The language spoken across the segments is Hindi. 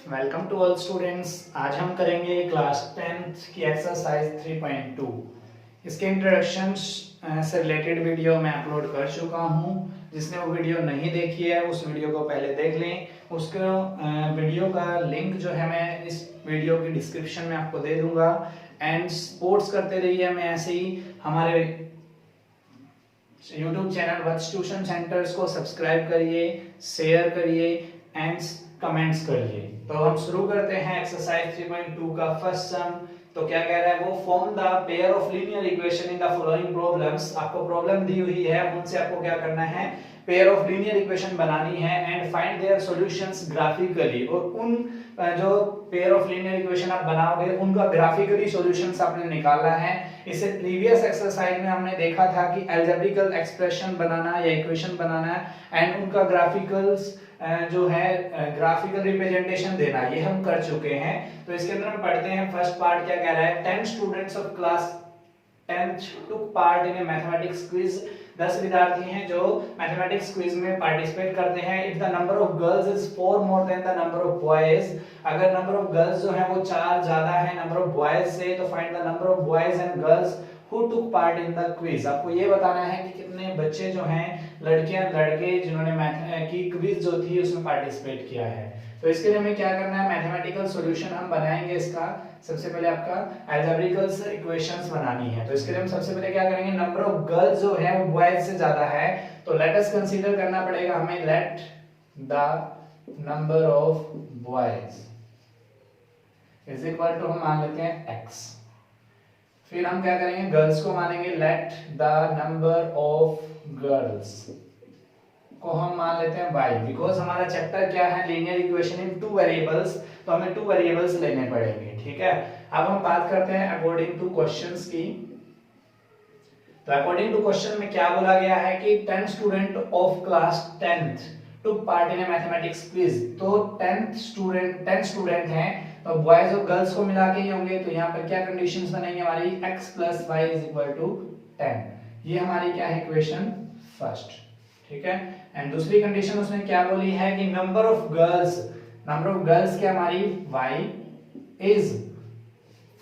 Welcome to all students. आज हम करेंगे क्लास 10th की एक्सरसाइज 3.2। इसके इंट्रोडक्शन से रिलेटेड वीडियो मैं अपलोड कर चुका हूं। जिसने वो वीडियो नहीं देखी है उस वीडियो को पहले देख लें। उसको वीडियो का लिंक जो है मैं इस वीडियो की डिस्क्रिप्शन में आपको दे दूंगा। एंड सपोर्ट्स करते रहिए हमें ऐसे ही। हमारे YouTube चैनल वत्स ट्यूशन सेंटर्स को सब्सक्राइब करिए, शेयर करिए एंड कमेंट्स करिए। तो हम शुरू करते हैं एक्सरसाइज 3.2 का फर्स्ट सम। तो क्या कह रहा है वो, form the pair of linear equation in the following problems. आपको प्रॉब्लम दी हुई है, उनसे आपको क्या करना है, पेयर ऑफ लीनियर इक्वेशन बनानी है and find their solutions graphically. और उन जो पेयर ऑफ लीनियर इक्वेशन आप बनाओगे उनका ग्राफिकली सॉल्यूशंस आपने निकालना है। इसे प्रीवियस एक्सरसाइज में हमने देखा था कि अलजेब्रिकल एक्सप्रेशन बनाना या इक्वेशन बनाना एंड उनका ग्राफिकल्स जो है ग्राफिकल रिप्रेजेंटेशन देना, ये हम कर चुके हैं। तो इसके अंदर हम पढ़ते हैं फर्स्ट पार्ट क्या कह रहा है। 10 students of class 10th took part in a mathematics quiz। 10 विद्यार्थी हैं जो मैथमेटिक्स क्विज में पार्टिसिपेट करते हैं। If the number of girls is 4 more than the number of boys, अगर नंबर ऑफ गर्ल्स जो है वो 4 ज्यादा है नंबर ऑफ बॉयज से, तो find the number of boys and girls who took part in the quiz. आपको ये बताना है कि कितने बच्चे जो हैं, लड़कियां लड़के, जिन्होंने मैथ की क्विज जो थी उसमें पार्टिसिपेट किया है। तो इसके लिए हमें क्या करना है, मैथमेटिकल सॉल्यूशन हम बनाएंगे इसका। सबसे पहले आपका अलजेब्रिकल इक्वेशंस बनानी है। तो इसके लिए हम सबसे पहले क्या करेंगे, नंबर ऑफ गर्ल्स जो है वो बॉयज से ज्यादा है, तो लेट अस कंसीडर करना पड़ेगा हमें, let the number of boys is equal to, हम मान लेते हैं x। फिर हम क्या करेंगे, गर्ल्स को मानेंगे, late the number of girls को हम मान लेते हैं y। बिकॉज हमारा चैप्टर क्या है, लीनियर इक्वेशन इन 2 वेरिएबल्स, तो हमें 2 वेरिएबल्स लेने पड़ेंगे। ठीक है, अब हम बात करते हैं अकॉर्डिंग टू क्वेश्चंस की। तो अकॉर्डिंग टू क्वेश्चन में क्या बोला गया है कि 10 student of class 10th took part in A mathematics quiz. तो 10 स्टूडेंट हैं, तो बॉयज और गर्ल्स को मिला के ही होंगे। तो यहाँ पर क्या कंडीशंस बनेंगे हमारी, x + y = 10। ये हमारी क्या है, इक्वेशन फर्स्ट। ठीक है, एंड दूसरी कंडीशन उसने क्या बोली है कि नंबर ऑफ गर्ल्स क्या हमारी y is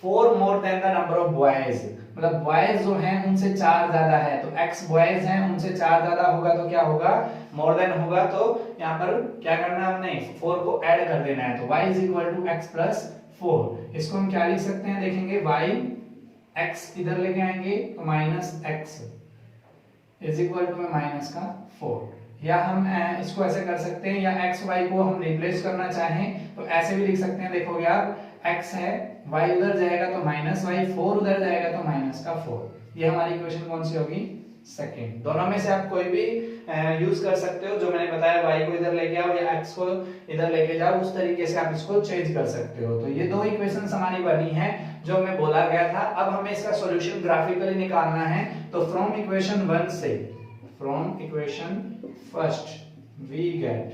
4 more than the number of boys, मतलब बॉयज जो हैं उनसे 4 ज्यादा है। तो x बॉयज हैं उनसे 4 ज्यादा होगा तो क्या होगा, मोर देन होगा। तो यहाँ पर क्या करना है, हमने 4 को ऐड कर देना है। तो y = x + 4। इसको हम क्या लिख सकते हैं, देखेंगे y, x इधर लेके आएंगे तो -x = -4। या हम इसको ऐसे कर सकते हैं, या x y को हम रिप्लेस करना चाहें तो ऐसे भी लिख सकते हैं। देखोगे आप, x है, y उधर जाएगा तो -y, 4 उधर जाएगा तो -4। ये हमारी इक्वेशन कौन सी होगी, सेकंड। दोनों में से आप कोई भी यूज कर सकते हो। जो मैंने बताया, y को इधर लेके आओ या x को इधर लेके जाओ, उस तरीके से आप इसको चेंज कर सकते हो। तो ये 2 इक्वेशंस हमारी बनी है जो हमें बोला गया था। अब हमें इसका सॉल्यूशन ग्राफिकली निकालना है। तो फ्रॉम इक्वेशन 1 से, from equation first we get,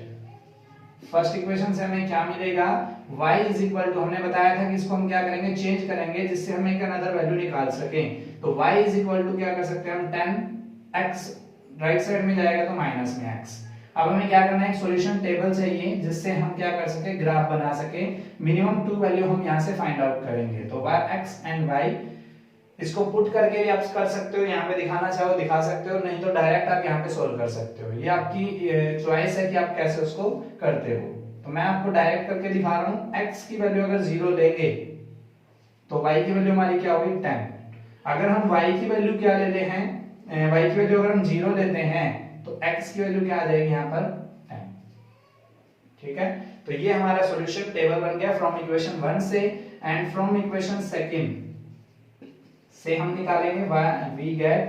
first equation से हमें क्या मिलेगा, y = हमने बताया था कि इसको हम क्या करेंगे, चेंज करेंगे जिससे हम एक अनदर वैल्यू निकाल सकें। तो y = क्या कर सकते हैं हम, 10x राइट साइड में जाएगा तो माइनस में x। अब हमें क्या करना है, एक सॉल्यूशन टेबल चाहिए जिससे हम क्या कर सके, ग्राफ बना सके। मिनिमम 2 वैल्यू हम यहां से फाइंड आउट करेंगे। तो x एंड y, इसको पुट करके भी आप कर सकते हो, यहाँ पे दिखाना चाहो दिखा सकते हो, नहीं तो डायरेक्ट आप यहाँ पे सोल्व कर सकते हो। ये आपकी चॉइस है कि आप कैसे उसको करते हो। तो मैं आपको डायरेक्ट करके दिखा रहा हूँ। x की वैल्यू अगर 0 लेंगे तो y की वैल्यू हमारी क्या होगी, 10। अगर हम y की वैल्यू क्या लेते हैं, y की वैल्यू अगर हम 0 लेते हैं तो x की वैल्यू क्या आ जाएगी यहाँ पर, 10। ठीक है, तो ये हमारा सॉल्यूशन टेबल बन गया फ्रॉम इक्वेशन 1 से। एंड फ्रॉम इक्वेशन सेकंड से हम निकालेंगे वी गेट,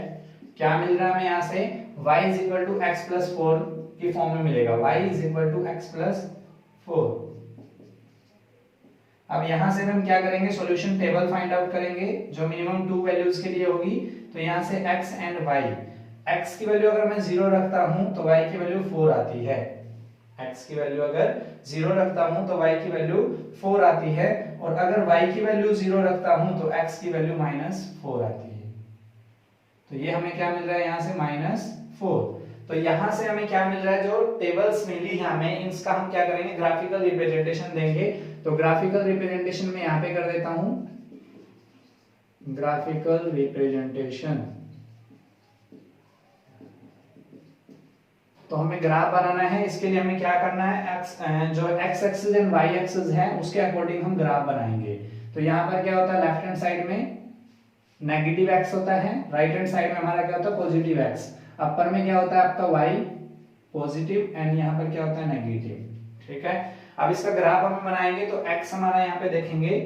क्या मिल रहा है हमें यहाँ से, y = x + 4 की फॉर्म में मिलेगा, y = x + 4। अब यहां से हम क्या करेंगे, सॉल्यूशन टेबल फाइंड आउट करेंगे जो मिनिमम 2 वैल्यूज के लिए होगी। तो यहां से x एंड y, x की वैल्यू अगर मैं 0 रखता हूं तो y की वैल्यू 4 आती है। x की वैल्यू अगर 0 रखता हूं तो y की वैल्यू 4 आती है, और अगर y की वैल्यू 0 रखता हूं तो x की वैल्यू -4 आती है। तो ये हमें क्या मिल रहा है यहाँ से, -4। तो यहाँ से हमें क्या मिल रहा है, जो टेबल्स मिली है हमें, इसका हम क्या करेंगे, ग्राफिकल रिप्रेजेंटेशन देंगे। तो ग्राफिकल रिप्रेजेंटेशन में यहाँ पे कर देता हूं, ग्राफिकल रिप्रेजेंटेशन। तो हमें ग्राफ बनाना है, इसके लिए हमें क्या करना है, जो X axis and Y axis है उसके अकॉर्डिंग हम ग्राफ बनाएंगे। तो यहाँ पर क्या होता है, लेफ्ट हैंड साइड में नेगेटिव एक्स होता है, राइट हैंड साइड में हमारा क्या होता है, पॉजिटिव एक्स। अपर में क्या होता है आपका वाई पॉजिटिव एंड यहाँ पर क्या होता है, नेगेटिव। ठीक है, अब इसका ग्राफ हम बनाएंगे। तो एक्स हमारा यहाँ पे देखेंगे,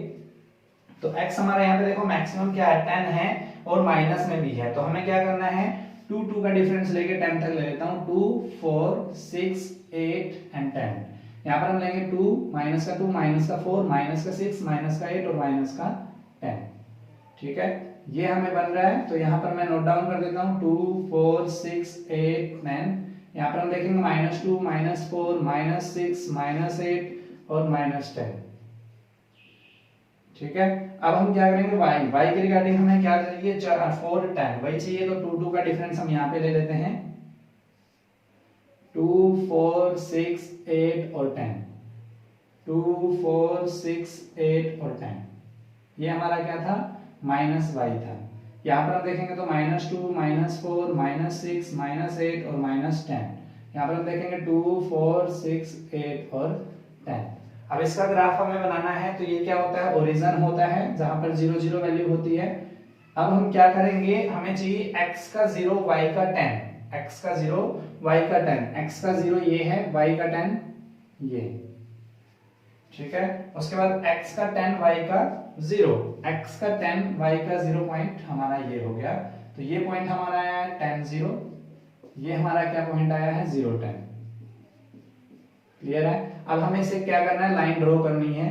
तो एक्स हमारा यहाँ पे देखो मैक्सिमम क्या है, 10 है और माइनस में भी है। तो हमें क्या करना है, 2 2 का डिफरेंस लेके 10 तक ले लेता हूँ, 2 4 6 8 एंड 10। यहाँ पर हम लेंगे 2 माइनस का 2 माइनस का 4 माइनस का 6 माइनस का 8 और माइनस का 10। ठीक है, ये हमें बन रहा है। तो यहाँ पर मैं नोट डाउन कर देता हूँ, 2 4 6 8 9। यहाँ पर हम देखेंगे -2 -4 -6 -8 और -10। ठीक है, अब हम क्या करेंगे, y के रिगार्डिंग हमें क्या चाहिए, 4 10 वही चाहिए। तो 2 2 का डिफरेंस हम यहाँ पे ले लेते हैं, 2 4 6 8 और 10, 2 4 6 8 और 10। ये हमारा क्या था, -y था। यहाँ पर हम देखेंगे तो -2 -4 -6 -8 और -10। यहाँ पर हम देखेंगे 2 4 6 8 और 10। अब इसका ग्राफ हमें बनाना है। तो ये क्या होता है, ओरिजिन होता है जहां पर 0 0 वैल्यू होती है। अब हम क्या करेंगे, हमें चाहिए x का 0 y का 10, x का 0 y का 10, x का 0 ये है, y का 10 ये। ठीक है, उसके बाद x का 10 y का 0, x का 10 y का 0 पॉइंट हमारा ये हो गया। तो ये पॉइंट हमारा आया है 10 0, ये हमारा क्या पॉइंट आया है 0 10। क्लियर है। अब हमें इसे क्या करना है, लाइन ड्रॉ करनी है।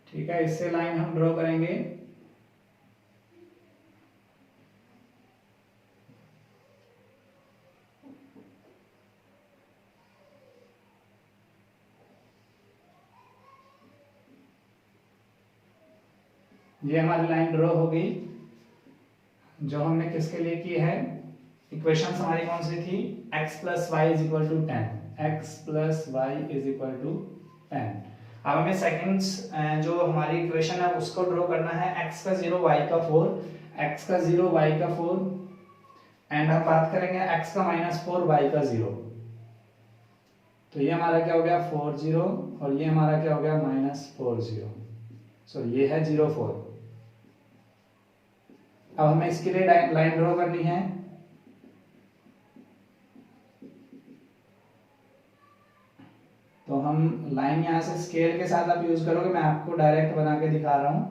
ठीक है, इससे लाइन हम ड्रॉ करेंगे। ये हमारी लाइन ड्रॉ हो गई, जो हमने किसके लिए की है, इक्वेशन हमारी कौन सी थी, x plus Y is equal to 10, x plus Y is equal to 10। अब हमें सेकंड्स जो हमारी इक्वेशन है उसको ड्रॉ करना है, x का 0 y का 4, x का 0 y का 4 एंड हम बात करेंगे x का -4 y का 0। तो ये हमारा क्या हो गया 4 0 और ये हमारा क्या हो गया -4 0। सो ये है 0 4। अब हमें इसके लिए लाइन ड्रॉ करनी है। तो हम लाइन यहां से स्केल के साथ आप यूज करोगे, मैं आपको डायरेक्ट बना के दिखा रहा हूं।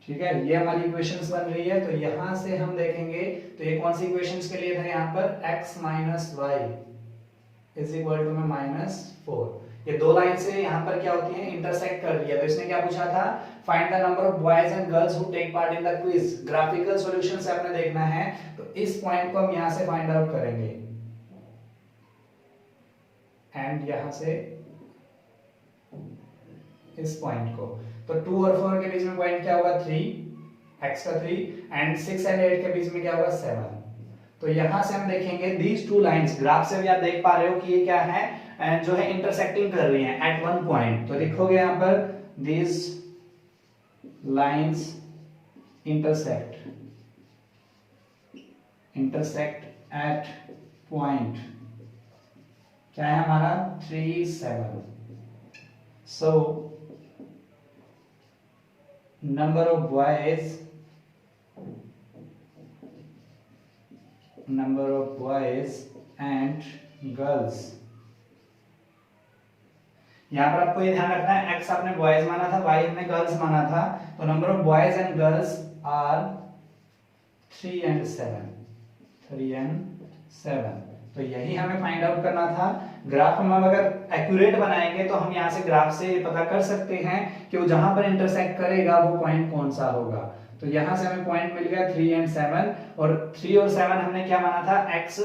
ठीक है, ये हमारी इक्वेशंस बन रही है। तो यहां से हम देखेंगे, तो ये कौन सी इक्वेशंस के लिए था, यहाँ पर x minus Y is equal to में -4। ये दो लाइन से यहाँ पर क्या होती है, इंटरसेक्ट कर रही है। तो इसने क्या पूछा था, find the number of boys and girls who take part in the quiz. Graphical solution से आपने देखना है, तो इस पॉइंट को हम यहाँ से फाइंड आउट करेंगे एंड यहाँ से इस पॉइंट को। तो 2 और 4 के बीच में पॉइंट क्या होगा 3, x का 3 एंड 6 एंड 8 के बीच में क्या होगा 7। तो यहां से हम देखेंगे दीज टू लाइंस, ग्राफ से भी आप देख पा रहे हो कि ये क्या है, जो है इंटरसेक्टिंग कर रही हैं एट वन पॉइंट। तो लिखोगे यहां पर these lines intersect at point क्या है हमारा 3 7। So number of boys and girls, यहां पर आपको ये ध्यान रखना है, x आपने बॉयज माना था, y हमने गर्ल्स माना था। तो number of boys and girls are 3 and 7। तो यही हमें फाइंड आउट करना था। ग्राफ हम अगर एक्यूरेट बनाएंगे तो हम यहाँ से ग्राफ से पता कर सकते हैं कि वो जहां पर इंटरसेक्ट करेगा वो पॉइंट कौन सा होगा। तो यहाँ से हमें पॉइंट मिल गया 3 एंड 7, और 3 और 7 हमने क्या माना था, x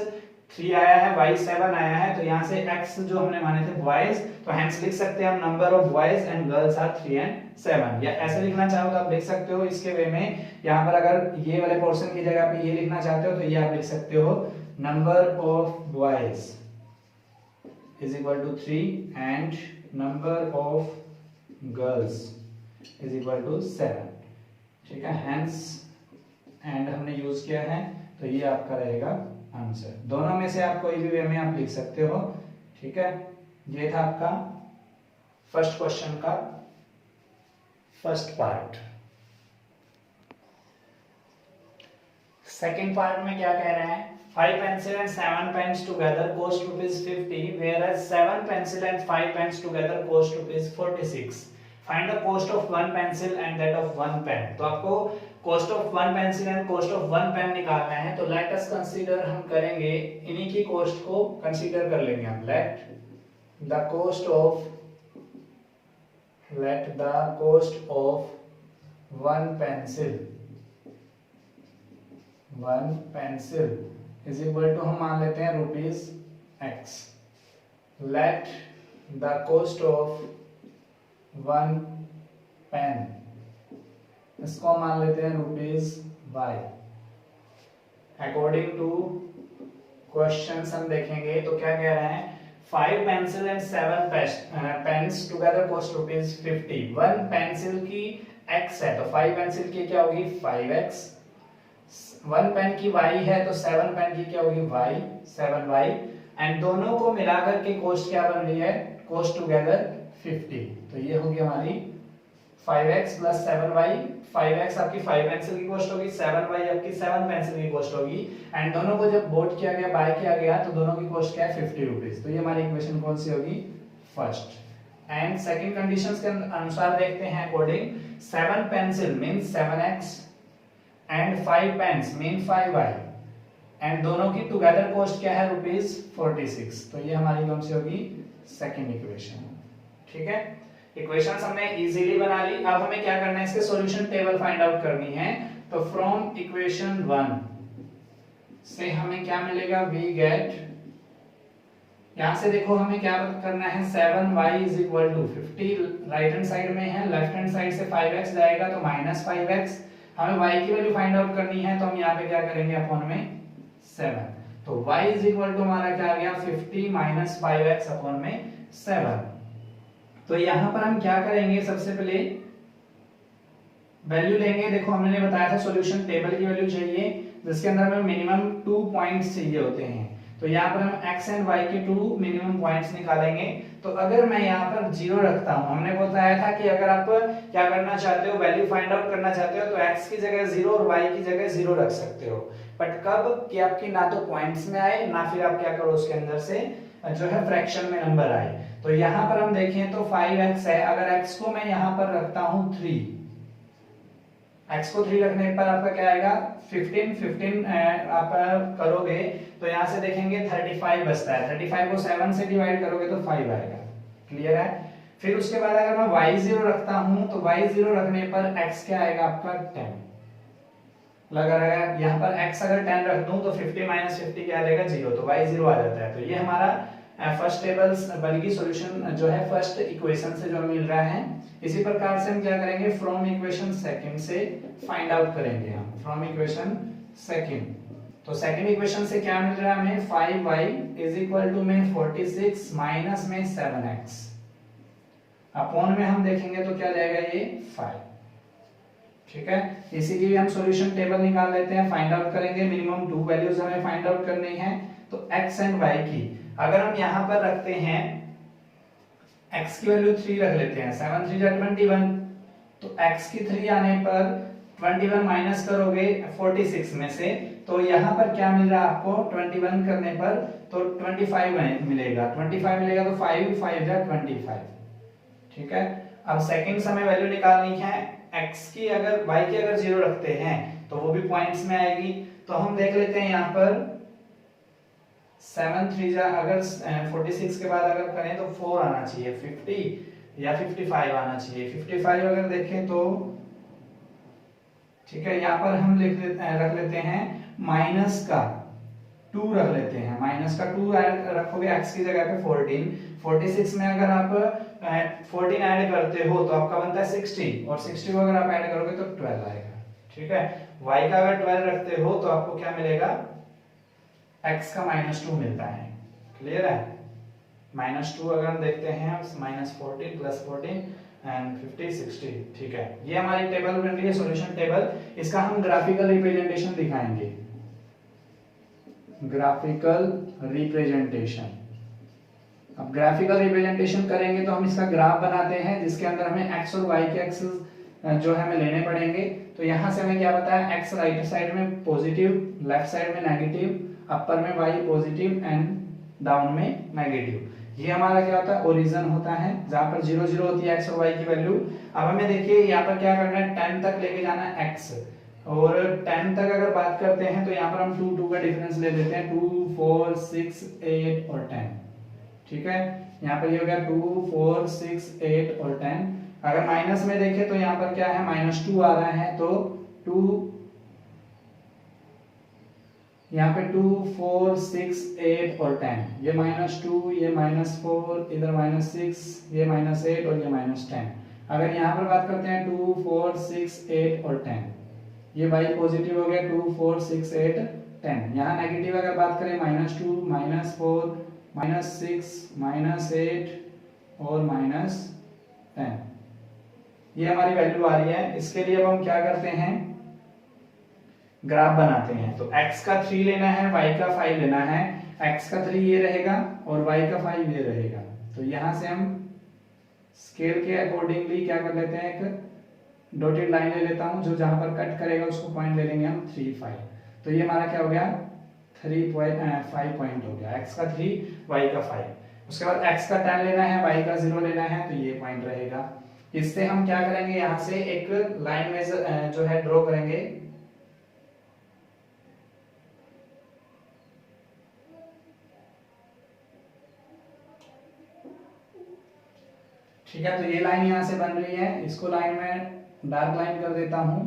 3 आया है, y 7 आया है, तो यहाँ से x जो हमने माने थे बॉयज, तो हेंस लिख सकते हैं हम number of boys and girls are 3 and 7। या ऐसे लिखना चाहो तो आप लिख सकते हो इसके वे में, यहाँ पर अगर ये वाले पोर्शन की जगह पे ये लिखना चाहते हो तो ये आप लिख सकते हो number of boys is equal to 3 and number of girls is equal to 7। ठीक है, hence and हमने यूज किया है, तो ये आपका रहेगा आंसर। दोनों में से आप कोई भी वे में आप लिख सकते हो। ठीक है, ये था आपका फर्स्ट क्वेश्चन का फर्स्ट पार्ट। सेकेंड पार्ट में क्या कह रहे हैं, 5 pencil and 7 pens together cost ₹50, whereas 7 pencil and 5 pens together cost ₹46। Find the cost of 1 pencil and that of 1 pen। तो आपको cost of 1 pencil and cost of 1 pen निकालना है, तो let us consider, हम करेंगे इन्हीं की cost को consider कर लेंगे हम। let the cost of 1 pencil is equal to, हम मान लेते हैं ₹x। let the cost of 1 pen, इसको मान लेते हैं ₹y। अकॉर्डिंग टू क्वेश्चंस हम देखेंगे तो क्या कह रहे हैं, 5 pencil and 7 pens together cost ₹50। 1 pencil की x है तो 5 पेंसिल की क्या होगी 5x, 1 पेन की y है तो 7 पेन की क्या होगी y, 7y, एंड दोनों को मिलाकर के कॉस्ट क्या बन रही है, कॉस्ट टुगेदर 50। तो ये होगी हमारी 5x प्लस 7y। 5x आपकी 5 पेंसिल की कॉस्ट होगी, 7y आपकी 7 पेंसिल की कॉस्ट होगी, एंड दोनों को जब बोट किया गया, बाय किया गया, तो दोनों की कॉस्ट क्या है ₹50। तो ये हमारी इक्वेशन कौन सी होगी, फर्स्ट। एंड सेकंड कंडीशंस के अनुसार देखते हैं according, 7 pencil means 7x and 5 pens mean 5y, and दोनों की टुगेदर कॉस्ट क्या है ₹46। तो ये हमारी कौन सी होगी, सेकंड इक्वेशन। ठीक है, इक्वेशंस हमने इजीली बना ली। अब हमें क्या करना है, इसके सॉल्यूशन टेबल फाइंड आउट करनी है। तो फ्रॉम इक्वेशन 1 से हमें क्या मिलेगा, वी गेट, यहां से देखो हमें क्या करना है, 7y is equal to 50 right hand side में है, लेफ्ट हैंड साइड से 5x जाएगा तो -5x। हमें y की वैल्यू फाइंड आउट करनी है, तो हम यहाँ पे क्या करेंगे, अपॉन में 7। तो y इज इक्वल टू हमारा क्या आ गया, 50 - 5x अपॉन में 7। तो यहाँ पर हम क्या करेंगे, सबसे पहले वैल्यू लेंगे। देखो हमने बताया था सॉल्यूशन टेबल की वैल्यू चाहिए, जिसके अंदर हमें मिनिमम 2 पॉइंट्स चाहिए होते हैं। तो यहाँ पर हम x एंड y के 2 मिनिमम पॉइंट्स निकालेंगे। तो अगर मैं यहाँ पर 0 रखता हूँ, हमने बताया था कि अगर आप क्या करना चाहते हो, वैल्यू फाइंड आउट करना चाहते हो, तो x की जगह 0 और y की जगह 0 रख सकते हो। बट कब कि आपकी ना तो पॉइंट्स में आए, ना फिर आप क्या करो उसके अंदर से जो है फ्रैक्शन में नंबर आए। तो यहाँ पर हम देखें तो 5x है, अगर x को मैं यहाँ पर रखता हूँ 3, x को 3 रखने पर आपका क्या आएगा, 15 आप करोगे तो यहाँ से देखेंगे 35 बचता है, 35 को 7 से डिवाइड करोगे तो 5 आएगा। क्लियर है। फिर उसके बाद अगर मैं y0 रखता हूँ, तो y0 रखने पर x क्या आएगा आपका 10 लगा रहेगा। यहाँ पर x अगर 10 रख दूं तो 50 - 50 क्या आएगा 0, तो y0 आ जाता है। तो ये हमारा फर्स्ट टेबल बल्कि सॉल्यूशन जो है फर्स्ट इक्वेशन से जो मिल रहा है। इसी प्रकार से हम क्या करेंगे, फ्रॉम इक्वेशन सेकंड से फाइंड आउट करेंगे हम, फ्रॉम इक्वेशन सेकंड। तो सेकंड इक्वेशन से क्या मिल रहा है हमें, 5y इज इक्वल टू में 46 माइनस में 7x अपॉन में हम देखेंगे तो क्या जाएगा ये 5। ठीक है, इसी की भी हम सॉल्यूशन टेबल निकाल लेते हैं, फाइंड आउट करेंगे। मिनिमम 2 वैल्यूज हमें फाइंड आउट करनी है। तो x एंड y की अगर हम यहां पर रखते हैं, x की वैल्यू 3 रख लेते हैं, 7 3 जा 21, तो x की 3 आने पर 21 माइनस करोगे 46 में से, तो यहाँ पर क्या मिल रहा है आपको, 21 करने पर तो 25 मिलेगा, 25 मिलेगा तो 5 5 जा 25। ठीक है, अब सेकंड समय वैल्यू निकालनी है, x की अगर y की अगर 0 रखते हैं तो वो भी पॉइंट्स में आएगी। तो हम देख लेते हैं यहाँ पर 7 3 जा अगर 46 के बाद अगर करें तो 4 आना चाहिए, 50 या 55 आना चाहिए। 55 अगर देखें तो ठीक है, यहाँ पर हम रख लेते हैं माइनस का 2 रख लेते हैं, माइनस का 2 रखोगे x की जगह पे 14, 46 में अगर आप 14 ऐड करते हो तो आपका बनता है 60, और 60 को अगर आप ऐड करोगे तो 12 आएगा। ठीक है, y का अगर 12 रखते हो तो आपको क्या मिलेगा, x का -2 मिलता है। क्लियर है, -2 अगर हम देखते हैं -14 + 14 एंड 50 60। ठीक है, ये हमारी टेबल बन रही है, सॉल्यूशन टेबल। इसका हम ग्राफिकल रिप्रेजेंटेशन दिखाएंगे, ग्राफिकल रिप्रेजेंटेशन। अब ग्राफिकल रिप्रेजेंटेशन करेंगे तो हम इसका ग्राफ बनाते हैं जिसके अंदर हमें x और y के एक्सिस जो है हमें लेने पड़ेंगे। तो यहाँ से हमें क्या पता है, x राइट साइड में पॉजिटिव, लेफ्ट साइड में नेगेटिव, अपर में y पॉजिटिव एंड डाउन में नेगेटिव। ये हमारा क्या होता है, ओरिजिन होता है जहां पर 0 0 होती है x और y की वैल्यू। अब हमें देखिए यहाँ पर क्या करना है, 10 तक लेके जाना है x, और 10 तक अगर बात करते हैं तो यहाँ पर हम 2 2 का डिफरेंस ले लेते हैं, 2 4 6 8 और 10। ठीक है, यहाँ पर ये हो गया 2 4 6 8 और 10। अगर माइनस में देखें तो यहाँ पर क्या है, -2 आ रहा है, तो 2, यहाँ पे 2 4 6 8 और 10, ये -2, ये -4, इधर -6, ये -8 और ये -10। अगर यहाँ पर बात करते हैं 2 4 6 8 और 10, ये y पॉजिटिव हो गया, 2 4 6 8 10। यहाँ नेगेटिव अगर बात करें -2 -4 -6 -8 और -10, ये हमारी वैल्यू आ रही है। इसके लिए अब हम क्या करते हैं, ग्राफ बनाते हैं। तो x का 3 लेना है, y का 5 लेना है। x का 3 ये रहेगा और y का 5 ये रहेगा। तो यहां से हम स्केल के अकॉर्डिंगली क्या कर लेते हैं, एक डॉटेड लाइन ले लेता हूं, जो जहां पर कट करेगा उसको पॉइंट ले लेंगे हम 3 5। तो ये हमारा क्या हो गया, 5 पॉइंट हो गया, x का 3 y का 5। उसके बाद x का 10 लेना है, y का 0 लेना है, तो ये पॉइंट रहेगा। इससे हम क्या करेंगे, यहां से एक लाइन में जो है ड्रॉ करेंगे। ठीक है, तो ये लाइन यहां से बन रही है, इसको लाइन में डार्क लाइन कर देता हूं।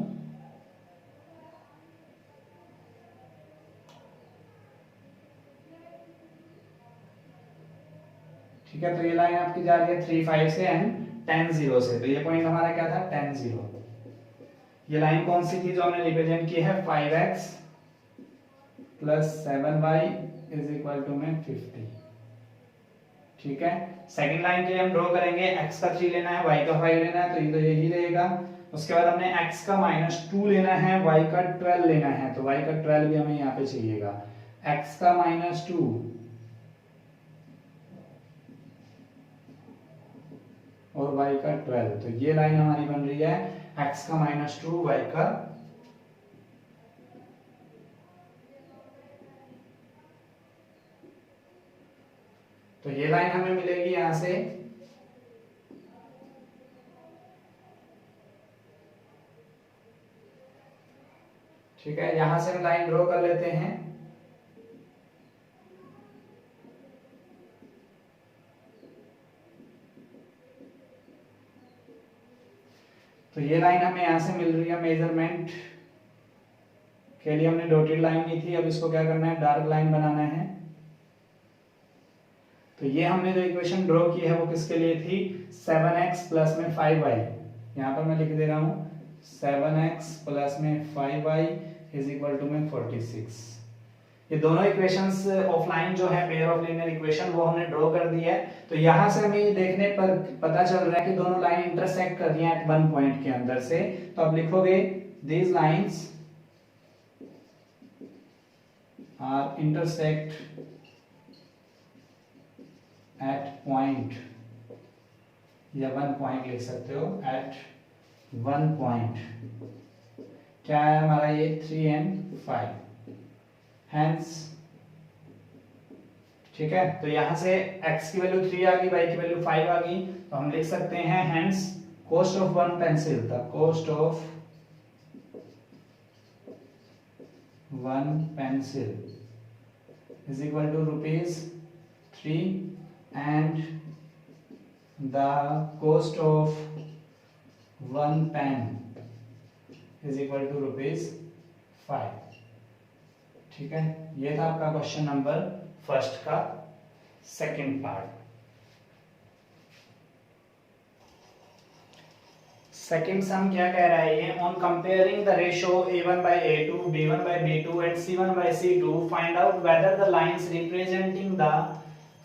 ठीक है, तो ये लाइन आपकी जा रही है 3 5 से एंड 10 0 से। तो ये पॉइंट हमारा क्या था, 10 0। ये लाइन कौन सी थी जो हमने रिप्रेजेंट की है, 5x + 7y = 50। ठीक है, सेकंड लाइन के लिए हम ड्रॉ करेंगे, x का 3 लेना है, y का 5 लेना है, तो ये तो यही रहेगा। उसके बाद हमने x का -2 लेना है, y का 12 लेना है, तो y का 12 भी हमें यहाँ पे चाहिएगा। x का -2 और y का 12, तो ये लाइन हमारी बन रही है, x का -2 y का, तो ये लाइन हमें मिलेगी यहां से। ठीक है, यहां से हम लाइन ड्रॉ कर लेते हैं। तो ये लाइन हमें यहां से मिल रही है, मेजरमेंट के लिए हमने डॉटेड लाइन ली थी, अब इसको क्या करना है, डार्क लाइन बनाना है। तो ये हमने जो इक्वेशन ड्रॉ की है वो किसके लिए थी, 7x प्लस में 5y। यहाँ पर मैं लिख दे रहा हूँ 7x प्लस में 5y = 46। ये दोनों इक्वेशंस ऑफलाइन जो है पेयर ऑफ लीनियर इक्वेशन वो हमने ड्रॉ कर दी है। तो यहाँ से हमें ये देखने पर पता चल रहा है कि दोनों लाइन इंटरसेक्ट कर रही हैं एट वन पॉइंट के अंदर से। तो अब लिखोगे these lines are intersect at point, या वन पॉइंट लिख सकते हो, एट वन पॉइंट। क्या है हमारा ये 3 and 5, हेंस। ठीक है, तो यहां से x की वैल्यू 3 आ गई, y की वैल्यू 5 आ गई, तो हम लिख सकते हैं hence cost of one pencil, the cost of one pencil =√3 and the cost of one pen is equal to ₹5। ठीक है, ये था आपका क्वेश्चन नंबर फर्स्ट का सेकंड पार्ट। सेकंड सम क्या कह रहा है ये, on comparing the ratio a1/a2 b1/b2 and c1/c2 find out whether the lines representing the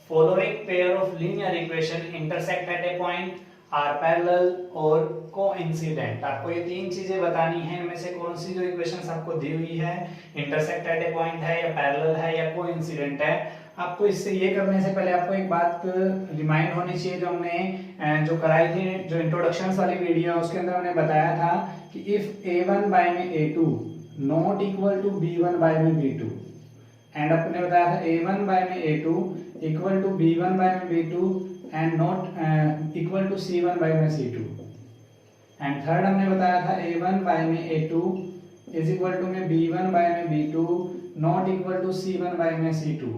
following pair of linear equation intersect at a point, are parallel और कोइंसिडेंट। आपको ये तीन चीजें बतानी है, इनमें से कौन सी जो इक्वेशंस आपको दी हुई है, इंटरसेक्ट एट ए पॉइंट है या पैरेलल है या कोइंसिडेंट है। आपको इससे ये करने से पहले आपको एक बात रिमाइंड होनी चाहिए, जो हमने जो कराई थी, जो इंट्रोडक्शन वाली वीडियो है उसके अंदर हमने बताया था कि if a1/a2 not equal to b1/b2 and अपने बताया था a1/a2 equal to b1/b2 and not equal to c1/c2 and third हमने बताया था a1/a2 इज इक्वल टू में b1/b2 not equal to c1/c2।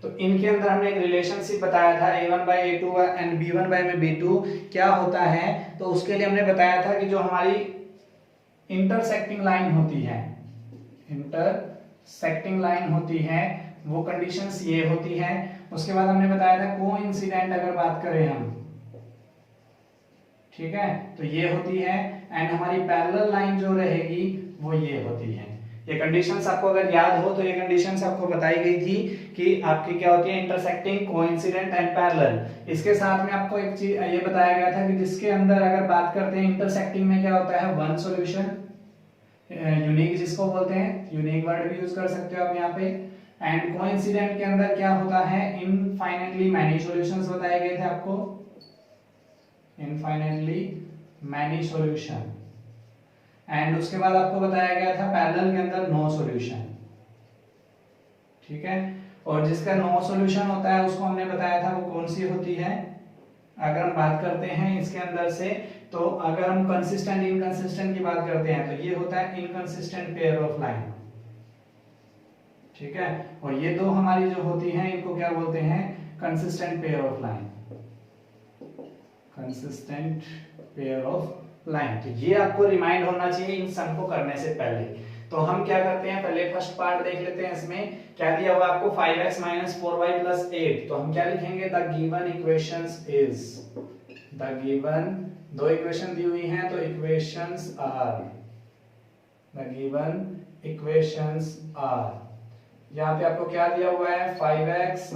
तो इनके अंदर हमने एक रिलेशनशिप बताया था a1/a2 एंड b1/b2 क्या होता है। तो उसके लिए हमने बताया था कि जो हमारी इंटरसेक्टिंग लाइन होती है, इंटरसेक्टिंग लाइन होती है, वो कंडीशंस ये होती है। उसके बाद हमने बताया था कोइंसिडेंट अगर बात करें हम, ठीक है, तो ये होती है, एंड हमारी पैरेलल लाइन जो रहेगी वो ये होती है। ये कंडीशंस आपको अगर याद हो तो ये कंडीशंस आपको बताई गई थी कि आपकी क्या होती है, इंटरसेक्टिंग, कोइंसिडेंट एंड पैरेलल। इसके साथ में आपको एक चीज ये बताया गया था कि जिसके अंदर अगर बात करते हैं इंटरसेक्टिंग में क्या होता है, वन सॉल्यूशन, यूनिक जिसको बोलते हैं, यूनिक वर्ड भी यूज कर सकते हो आप यहाँ पे। एंड कोइंसिडेंट के अंदर क्या होता है, इनफाइनाइटली मैनी सॉल्यूशंस बताए गए थे आपको, इनफाइनाइटली मैनी सॉल्यूशन। एंड उसके बाद आपको बताया गया था पैरेलल के अंदर नो सॉल्यूशन। ठीक है, और जिसका नो सॉल्यूशन होता है उसको हमने बताया था वो कौन सी होती है। अगर हम बात करते हैं इसके अंदर से, तो अगर हम कंसिस्टेंट इनकंसिस्टेंट की बात करते हैं तो ये होता है इनकंसिस्टेंट पेयर ऑफ लाइन। ठीक है, और ये दो हमारी जो होती हैं इनको क्या बोलते हैं, consistent pair of line, consistent pair of line. तो ये आपको रिमाइंड होना चाहिए इन सम को करने से पहले। तो हम क्या करते हैं, पहले फर्स्ट पार्ट देख लेते हैं। इसमें क्या दिया हुआ आपको, 5x - 4y + 8। तो हम क्या लिखेंगे, the given equations is, the given, दो इक्वेशन दी हुई हैं तो equations are, the given equations are. यहाँ पे आपको क्या दिया हुआ है, 5x -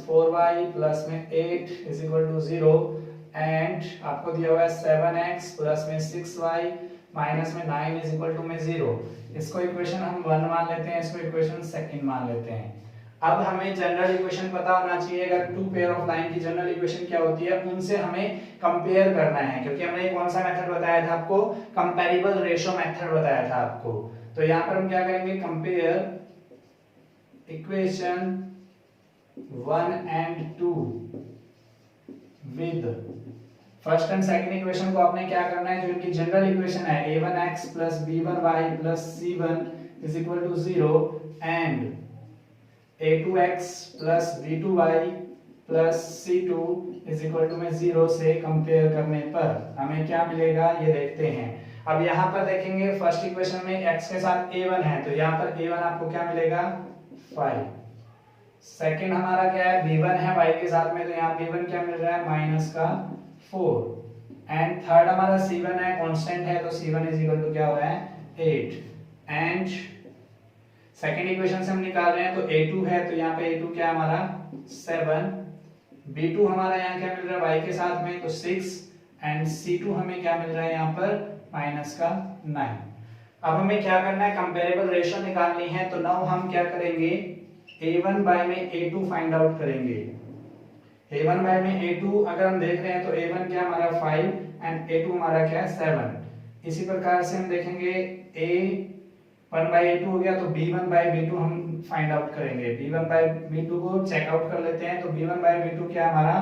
4y + में 8 = 0 एंड आपको दिया हुआ है 7x + में 6y माइनस में 9 = 0। इसको इक्वेशन हम 1 मान लेते हैं, इसको इक्वेशन सेकंड मान लेते हैं। अब हमें जनरल इक्वेशन पता होना चाहिए, अगर टू पेयर ऑफ लाइन की जनरल इक्वेशन क्या होती है उनसे हमें कंपेयर करना है, क्योंकि हमने कौन सा मेथड बताया था आपको, कंपैरेबल रेशियो मेथड बताया था आपको। तो यहाँ पर हम क्या करेंगे, compare equation 1 and 2 with first and second equation को आपने क्या करना है, जो इनकी जनरल इक्वेशन है a1x + b1y + c1 = 0 and a2x + b2y + c2 = 0 से कंपेयर करने पर हमें क्या मिलेगा ये देखते हैं। अब यहाँ पर देखेंगे फर्स्ट इक्वेशन में x के साथ a1 है, तो यहाँ पर a1 आपको क्या मिलेगा, 5। सेकंड हमारा क्या है, b1 है y के साथ में, तो यहाँ b1 क्या मिल रहा है, -4। एंड थर्ड हमारा c1 है, कांस्टेंट है, तो c1 = क्या हो रहा है, 8। एंड सेकंड इक्वेशन से हम निकाल रहे हैं तो a2 है, तो यहाँ पे a2 क्या हमारा 7, b2 हमारा यहाँ क्या मिल रहा है y के साथ में, तो 6 एंड c2 हमें क्या मिल रहा है यहाँ पर -9। अब हमें क्या करना है, कंपैरेबल रेशियो निकालनी है। तो नाउ हम क्या करेंगे, a1 में a2 फाइंड आउट करेंगे। a1 में a2 अगर हम देख रहे हैं तो a1 क्या हमारा 5 एंड a2 हमारा क्या है 7। इसी प्रकार से हम देखेंगे a1/a2 हो गया, तो b1/b2 हम फाइंड आउट करेंगे। b1/b2 को चेक आउट कर लेते हैं, तो b1/b2 क्या हमारा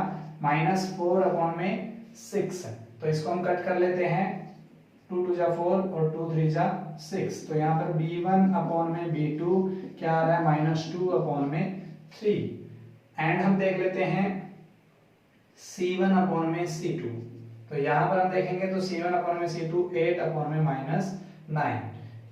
-4/6। तो इसको हम कट कर लेते हैं, 2 × 2 = 4 और 2 × 3 = 6। तो यहाँ पर b1/b2 क्या आ रहा है, -2/3। एंड हम देख लेते हैं c1/c2। तो यहाँ पर हम देखेंगे तो c1/c2 8/-9 9।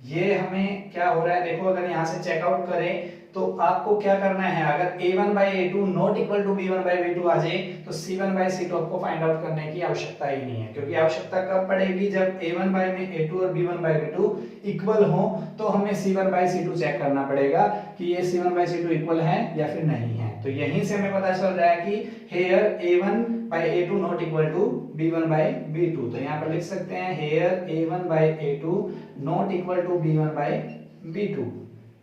ये हमें क्या हो रहा है देखो, अगर यहाँ से चेकआउट करें तो आपको क्या करना है, अगर a1/a2 not equal to b1/b2 आ जाए तो c1/c2 आपको फाइंड आउट करने की आवश्यकता ही नहीं है, क्योंकि आवश्यकता कब पड़ेगी, जब a1/a2 और b1/b2 इक्वल हो तो हमें c1/c2 चेक करना पड़ेगा कि ये c1/c2 इक्वल है या फिर नहीं है। तो यहीं से हमें पता चल रहा है कि here a1/a2 not equal to b1/b2। तो यहाँ पर लिख सकते हैं here a1/a2 not equal to b1/b2।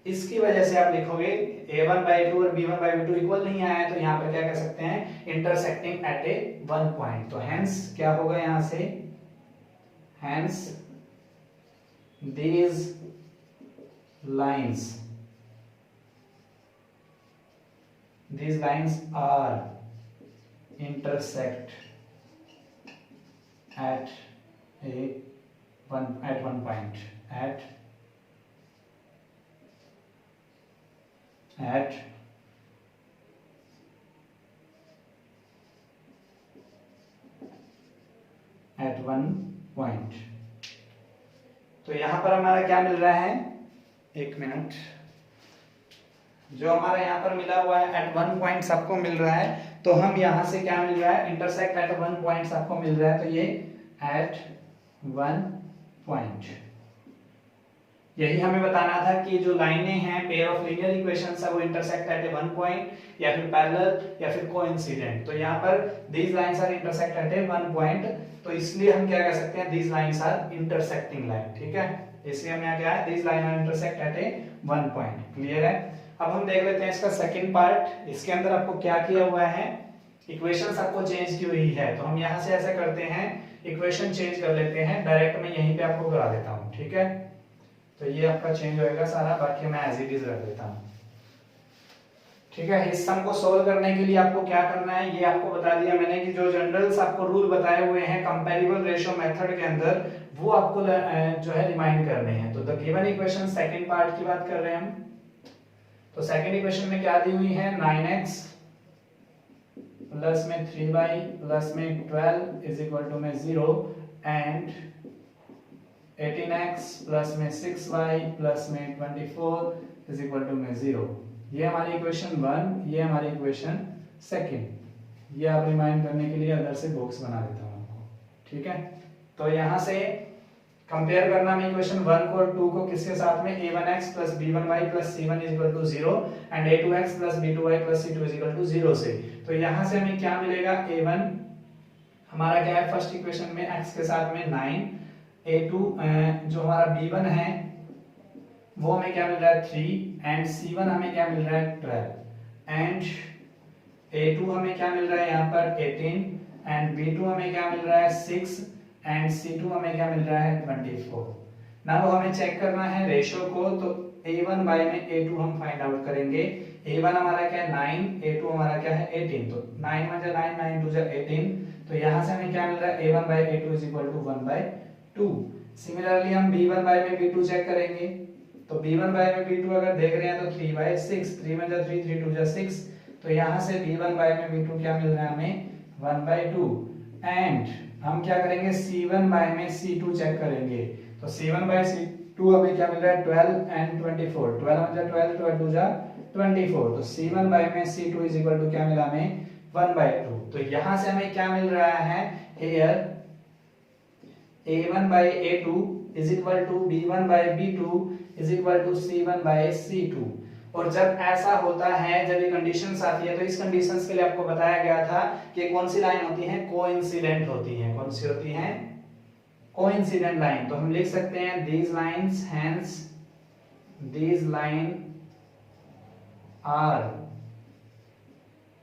इसकी वजह से आप लिखोगे a1/2 और b1/b2 इक्वल नहीं आया है, तो यहाँ पर क्या कह सकते हैं, intersecting at A one point. तो हेंस क्या होगा यहाँ से, hence these lines are intersect at one point at one point। तो यहां पर हमारा क्या मिल रहा है, एक मिनट, जो हमारा यहाँ पर मिला हुआ है एट वन पॉइंट सबको मिल रहा है, तो हम यहाँ से क्या मिल रहा है, इंटरसेक्ट एट वन पॉइंट सबको मिल रहा है, तो ये एट वन पॉइंट। यही हमें बताना था कि जो लाइनें हैं, पेयर ऑफ लीनियर इक्वेशंस है, वो intersect at A one point या फिर पैरेलल या फिर कोइंसिडेंट। तो यहाँ पर these lines are intersect at a one point, तो इसलिए हम क्या कह सकते हैं, these lines are intersecting line। ठीक है, इसलिए हम यहाँ क्या है, these lines are intersect at a one point। Clear है। अब हम देख लेते हैं इसका सेकंड पार्ट। इसके अंदर आपको क्या किया हुआ है, इक्वेशंस आपको चेंज की हुई है, तो हम यहाँ से ऐसा करते हैं, इक्वेशन चेंज कर लेते हैं, डायरेक्ट मैं यहीं पे आपको करा देता हूँ। ठीक है, तो ये आपका चेंज होएगा सारा, बाकी मैं एज इट इज रख देता हूँ। ठीक है, इस सम को सोल्व करने के लिए आपको क्या करना है, ये आपको बता दिया मैंने कि जो जनरल्स आपको रूल बताए हुए हैं कंपैरेबल रेशियो मेथड के अंदर, वो आपको जो है रिमाइंड करने हैं। तो the given equation second part की बात कर रहे हैं हम। तो सेकंड इक्वेशन में क्या दी हुई है, 9x प्लस में 3y प्लस में 12 इज इक्वल टू में 0 एंड 18x प्लस में 6y प्लस में 24 इज इक्वल टू में 0। ये हमारी इक्वेशन 1, ये हमारी इक्वेशन सेकंड। ये आप रिमाइंड करने के लिए अदर से बॉक्स बना देता हूं आपको। ठीक है, तो यहां से कंपेयर करना में इक्वेशन 1 को और 2 को किसके साथ में, a1x plus b1y plus c1 is equal to 0 and a2x plus b2y plus c2 is equal to 0 से। तो यहां से हमें क्या मिलेगा, a1 हमारा क्या है, फर्स्ट इक्वेशन में x के साथ में 9, a2 जो हमारा b1 है वो हमें क्या मिल रहा है 3 एंड c1 हमें क्या मिल रहा है 12 एंड a2 हमें क्या मिल रहा है यहाँ पर 18 एंड b2 हमें क्या मिल रहा है 6 एंड c2 हमें क्या मिल रहा है 24। नाउ हमें चेक करना है रेशियो को, तो a1 बाय में a2 हम फाइंड आउट करेंगे। a1 हमारा क्या है 9, a2 हमारा क्या है 18, तो 9 1 जा 9, 9 2 जा 18, तो यहाँ से हमें क्या मिल रहा है a1 by a2 is equal to 1/2। Similarly हम b1 बाय में b2 चेक करेंगे, तो b1 बाय में b2 अगर देख रहे हैं तो 3/6, 3 1 जा 3, 3 2 जा 6, तो यहाँ से b1 बाय में b2 क्या मिल रहा है हमें 1/2 एंड हम क्या करेंगे c1 बाय में c2 चेक करेंगे, तो c1 बाय c2 हमें क्या मिल रहा है 12 एंड 24, 12 1 जा 12, 12 2 जा 24, तो c1 बाय में c2 इज इक्वल टू क्या मिला हमें 1/2। तो यहाँ से हमें क्या मिल रहा है, here a1 by a2 is equal to b1 by b2 is equal to c1 by c2। और जब ऐसा होता है, जब ये कंडीशंस आती है, तो इस कंडीशंस के लिए आपको बताया गया था कि कौन सी लाइन होती है, कोइंसिडेंट होती है। कौन सी होती है, कोइंसिडेंट लाइन। तो हम लिख सकते हैं these lines, hence these line are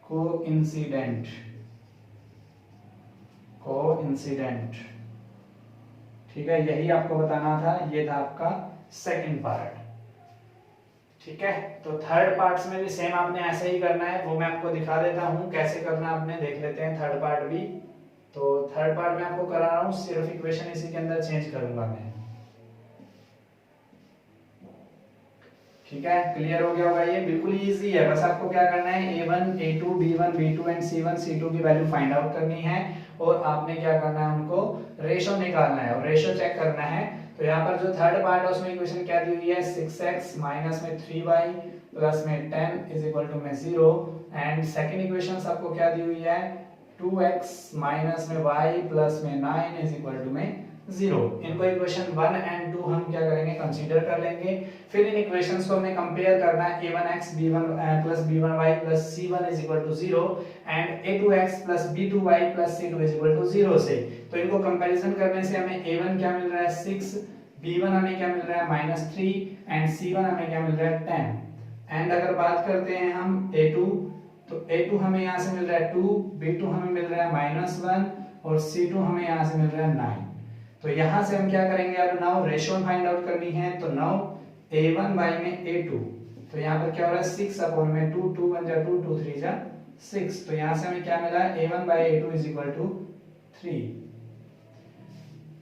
coincident, coincident। ठीक है, यही आपको बताना था, ये था आपका सेकंड पार्ट। ठीक है, तो थर्ड पार्ट्स में भी सेम आपने ऐसे ही करना है, वो मैं आपको दिखा देता हूं कैसे करना आपने, देख लेते हैं थर्ड पार्ट भी। तो थर्ड पार्ट में आपको करा रहा हूं, सिर्फ इक्वेशन इसी के अंदर चेंज करूंगा मैं। ठीक है, क्लियर हो गया होगा, ये बिल्कुल इजी है। बस आपको क्या करना है, a1 a2 b1 b2 and c1 c2 की वैल्यू फाइंड आउट करनी है और आपने क्या करना है, उनको रेशो निकालना है और रेशो चेक करना है। तो यहाँ पर जो थर्ड पार्ट है उसमें इक्वेशन क्या दी हुई है 6x माइनस में 3y प्लस में 10 इज इक्वल टू में 0 एंड सेकंड इक्वेशन आपको क्या दी हुई है 2x माइनस में y प्लस में 9 इज इक्वल टू में 0। इनको इक्वेशन 1 एंड 2 हम क्या करेंगे कंसीडर कर लेंगे। फिर इन इक्वेशंस को हमें कंपेयर करना है a1x b1 plus b1y plus c1 is equal to 0 and a2x plus b2y plus c2 is equal to 0 से। तो इनको कंपैरिजन करने से हमें a1 क्या मिल रहा है 6, b1 हमें क्या मिल रहा है -3 एंड c1 हमें क्या मिल रहा है 10। एंड अगर बात करते हैं हम a2 तो a2 हमें यहाँ से मिल रहा है 2, b2 हमें मिल रहा है -1 और c2 हमें यहाँ से मिल रहा है 9। तो यहाँ से हम क्या करेंगे अब नाउ रेशियो फाइंड आउट करनी है। तो नाउ a1 बाय में a2 तो यहाँ पर क्या हो रहा है 6 अपॉन में 2, 2 1 जा 2, 2 3 जा 6। तो यहाँ से हमें क्या मिला a1 by a2 is equal to 3।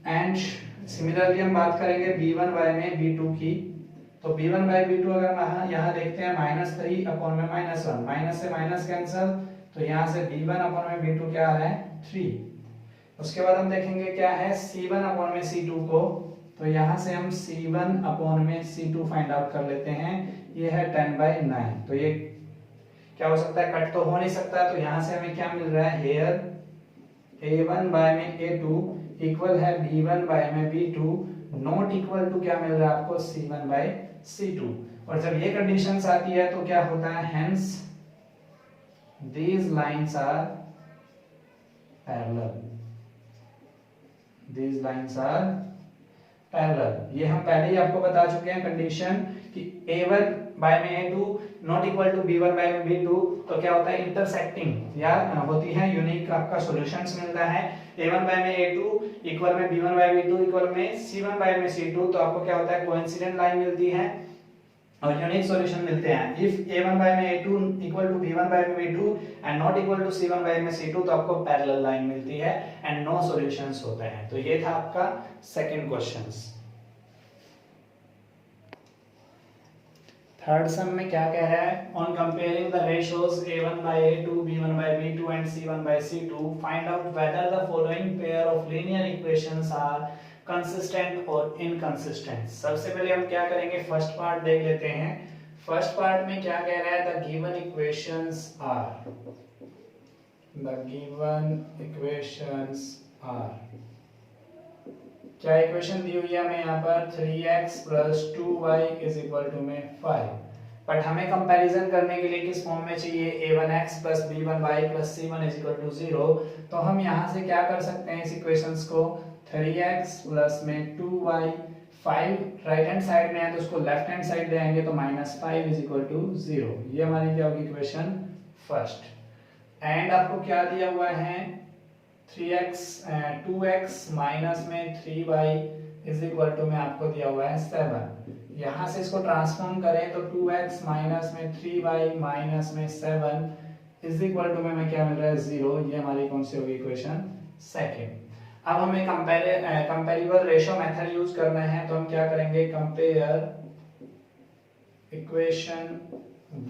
And similarly हम बात करेंगे b1 बाय में b2 की। तो b1 बाय b2 अगर हम यहाँ देखते हैं -3 अपॉन में -1, माइनस से माइनस कैंसिल, तो यहाँ से b1 अपॉन में b2 क्या आ रहा है 3। उसके बाद हम देखेंगे क्या है c1 अपॉन में c2 को। तो यहाँ से हम c1 अपॉन में c2 फाइंड आउट कर लेते हैं। ये है 10/9। तो ये क्या हो सकता है कट तो हो नहीं सकता। तो यहाँ से हमें क्या मिल रहा है हेयर a1 बाय में a2 इक्वल है b1 बाय में b2 नॉट इक्वल टू क्या मिल रहा है आपको c1 बाय c2। और जब ये कंडीशंस आती है तो क्या होता है hence these lines are parallel, these lines are parallel। ये हम पहले ही आपको बता चुके हैं कंडीशन कि a1 बाय में a2 not equal to b1 by में b2 तो क्या होता है इंटरसेक्टिंग या होती है यूनिक आपका सॉल्यूशंस मिलता है। a1 बाय में a2 इक्वल में b1 बाय b2 इक्वल में c1 बाय में c2 तो आपको क्या होता है कोइंसिडेंट लाइन मिलती है और यूनिक सॉल्यूशन मिलते हैं। इफ a1 बाय में a2 equal to b1 by में b2 and not equal to c1 by में c2 तो आपको पैरेलल लाइन मिलती है एंड नो सॉल्यूशंस होते हैं। तो ये था आपका सेकंड क्वेश्चंस। थर्ड सम में क्या कह रहा है on comparing the ratios a1 by a2 b1 by b2 and c1 by c2 find out whether the following pair of linear equations are consistent or inconsistent। सबसे पहले हम क्या करेंगे फर्स्ट पार्ट देख लेते हैं। फर्स्ट पार्ट में क्या कह रहा है द गिवन इक्वेशंस आर क्या इक्वेशन दी हुई है हमें यहाँ पर 3x plus 2y is equal to में 5। बट हमें कंपैरिजन करने के लिए किस फॉर्म में चाहिए a1x plus b1y plus c1 is equal to 0। तो हम यहाँ से क्या कर सकते हैं इस इक्वेशंस को 3x प्लस में 2y 5 राइट हैंड साइड में है तो उसको लेफ्ट हैंड साइड ले आएंगे तो -5 इज इक्वल टू 0। ये हमारी क्या होगी इक्वेशन फर्स्ट। एंड आपको क्या दिया हुआ है 2x माइनस में 3y इज इक्वल टू में आपको दिया हुआ है 7। यहाँ से इसको ट्रांसफॉर्म करें तो 2x माइनस में 3y माइनस में 7 इज इक्वल टू में क्या मिल रहा है 0। ये हमारी कौन सी होगी इक्वेशन सेकेंड। अब हमें कंपेरेबल रेशियो मेथड यूज करना है तो हम क्या करेंगे compare equation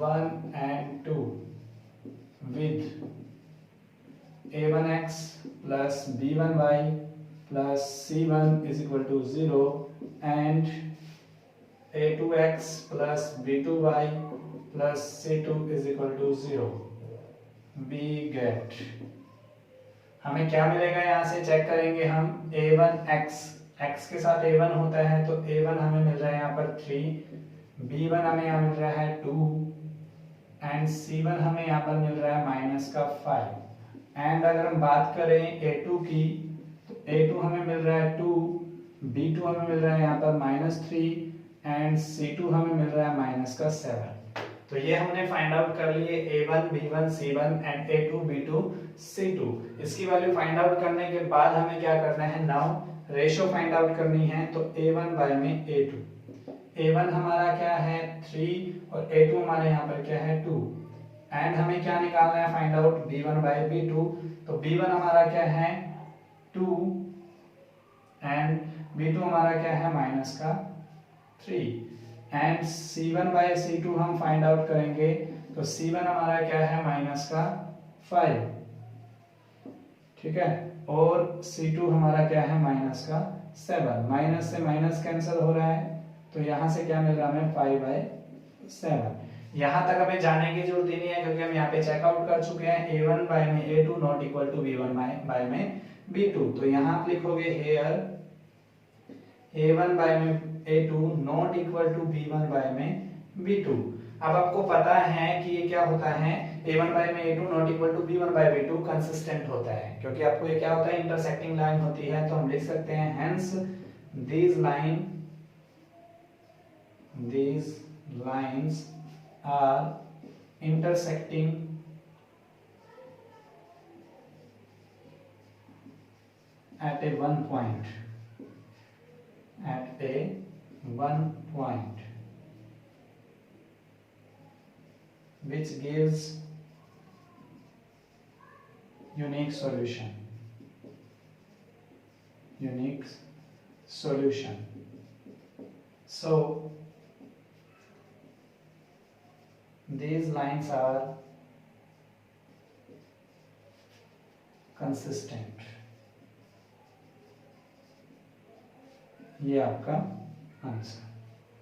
1 and 2 with a1x plus b1y plus c1 is equal to 0 and a2x plus b2y plus c2 is equal to 0। we get हमें क्या मिलेगा यहाँ से चेक करेंगे हम a1x x के साथ a1 होता है तो a1 हमें मिल रहा है यहाँ पर 3, b1 हमें यहाँ मिल रहा है 2 एंड c1 हमें यहाँ पर मिल रहा है -5। एंड अगर हम बात करें a2 की तो a2 हमें मिल रहा है 2, b2 हमें मिल रहा है यहाँ पर -3 एंड c2 हमें मिल रहा है -7। तो ये हमने फाइंड आउट कर लिए a1 b1 c1 and a2 b2 c2। इसकी वैल्यू फाइंड आउट करने के बाद हमें क्या करना है नाउ रेशियो फाइंड आउट करनी है। तो a1 बाय में a1 हमारा क्या है 3 और a2 हमारे यहाँ पर क्या है 2 एंड हमें क्या निकालना है find out b1 by b2। तो b1 हमारा क्या है 2 एंड b2 हमारा क्या है -3 एंड c1 बाय c2 हम फाइंड आउट करेंगे तो c1 हमारा क्या है -5 ठीक है और c2 हमारा क्या है 7, माइनस से माइनस कैंसिल हो रहा है, तो यहाँ से क्या मिल रहा है हमें 5/7। यहाँ तक हमें जाने की जरूरत ही नहीं है क्योंकि हम यहाँ पे चेकआउट कर चुके हैं a1 बाय में a2 not equal to b1 by में b2। तो यहाँ आप लिखोगे हेयर a1 बाय में a2 not equal to b1 by में b2। अब आपको पता है कि ये क्या होता है, a1 बाय में a2 not equal to b1 by b2 consistent होता है, क्योंकि आपको ये क्या होता है, इंटरसेक्टिंग लाइन होती है। तो हम लिख सकते हैं hence these lines are intersecting at a one point, which gives unique solution. So these lines are consistent। ये आपका आंसर,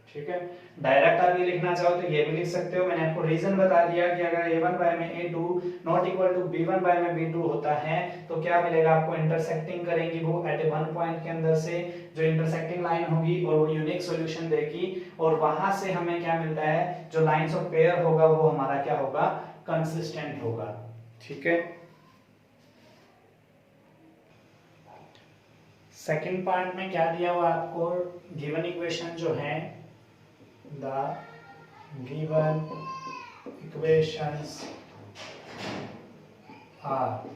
ठीक है। डायरेक्ट आप ये लिखना चाहो तो ये भी लिख सकते हो। मैंने आपको रीजन बता दिया कि अगर a1 बाय में a2 not equal to b1 by में b2 होता है तो क्या मिलेगा आपको, इंटरसेक्टिंग करेंगी वो एट ए वन पॉइंट के अंदर से, जो इंटरसेक्टिंग लाइन होगी और वो यूनिक सॉल्यूशन देगी, और वहां से हमें क्या मिलता है, जो लाइंस ऑफ पेयर होगा वो हमारा क्या होगा, कंसिस्टेंट होगा, ठीक है। सेकंड पार्ट में क्या दिया हुआ आपको, गिवन इक्वेशन जो है, द गिवन इक्वेशंस आर,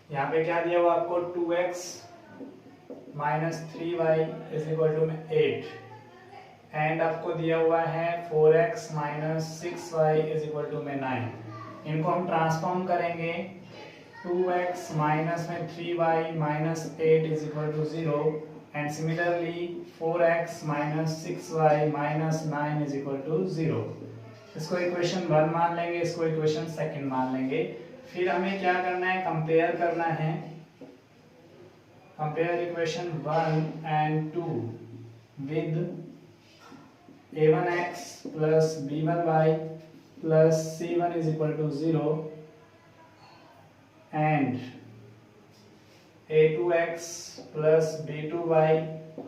यहाँ पे क्या दिया हुआ आपको, 2x minus 3y is equal to 8, and आपको दिया हुआ है 4x minus 6y is equal to 9। इनको हम ट्रांसफॉर्म करेंगे, 2x माइनस में 3y minus 8 is equal to 0, and similarly 4x minus 6y minus 9 is equal to 0। इसको इक्वेशन 1 मान लेंगे, इसको इक्वेशन सेकंड मान लेंगे। फिर हमें क्या करना है, कंपेयर करना है, compare equation 1 and 2 with a1x plus b1y plus c1 is equal to 0 and a2x plus b2y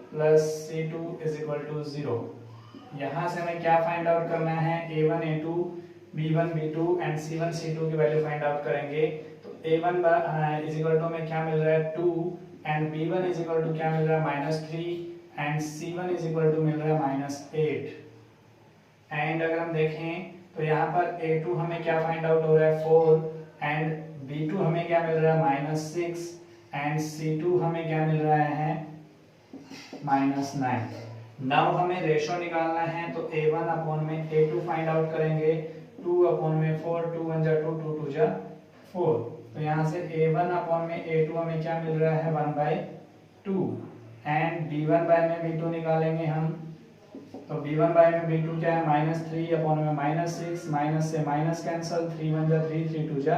plus c2 is equal to 0। यहाँ से हमें क्या फाइंड आउट करना है, a1 a2 b1 b2 and c1 c2 की वैल्यू फाइंड आउट करेंगे। तो a1 इज इक्वल टू हमें क्या मिल रहा है 2, and b1 is equal to क्या मिल रहा है -3, and c1 is equal to मिल रहा है -8। एंड अगर हम देखें तो यहाँ पर a2 हमें क्या फाइंड आउट हो रहा है 4, एंड b2 हमें क्या मिल रहा है -6, एंड c2 हमें क्या मिल रहा है -9। नाउ हमें रेशो निकालना है, तो a1 अपॉन में a2 फाइंड आउट करेंगे, 2 अपॉन में 4, 2 1 जा 2, 2 2 जा 4। तो यहाँ से a1 अपॉन में a2 हमें क्या मिल रहा है 1/2, एंड b1 बाय में b2 निकालेंगे हम, तो b1 बाय में b2 क्या है -3 अपॉन में -6, माइनस से माइनस कैंसिल, 3 1 जा 3, 3 2 जा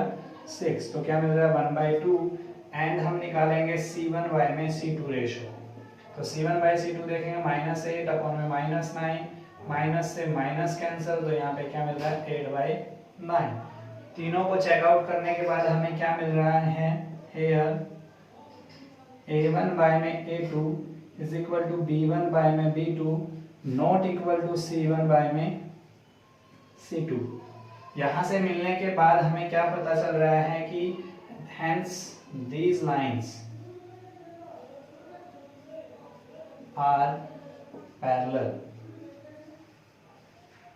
6, तो क्या मिल रहा है 1/2, एंड हम निकालेंगे c1 बाय में c2 रेशो। तो c1 बाय c2 देखेंगे -8 अपॉन में -9, माइनस से माइनस कैंसिल, तो यहाँ पे क्या मिल रहा है 8/9। तीनों को चेकआउट करने के बाद हमें क्या मिल रहा है, हेयर a1 बाय में a2 is equal to b1 by में b2 not equal to c1 by में c2। यहाँ से मिलने के बाद हमें क्या पता चल रहा है कि hence these lines are parallel,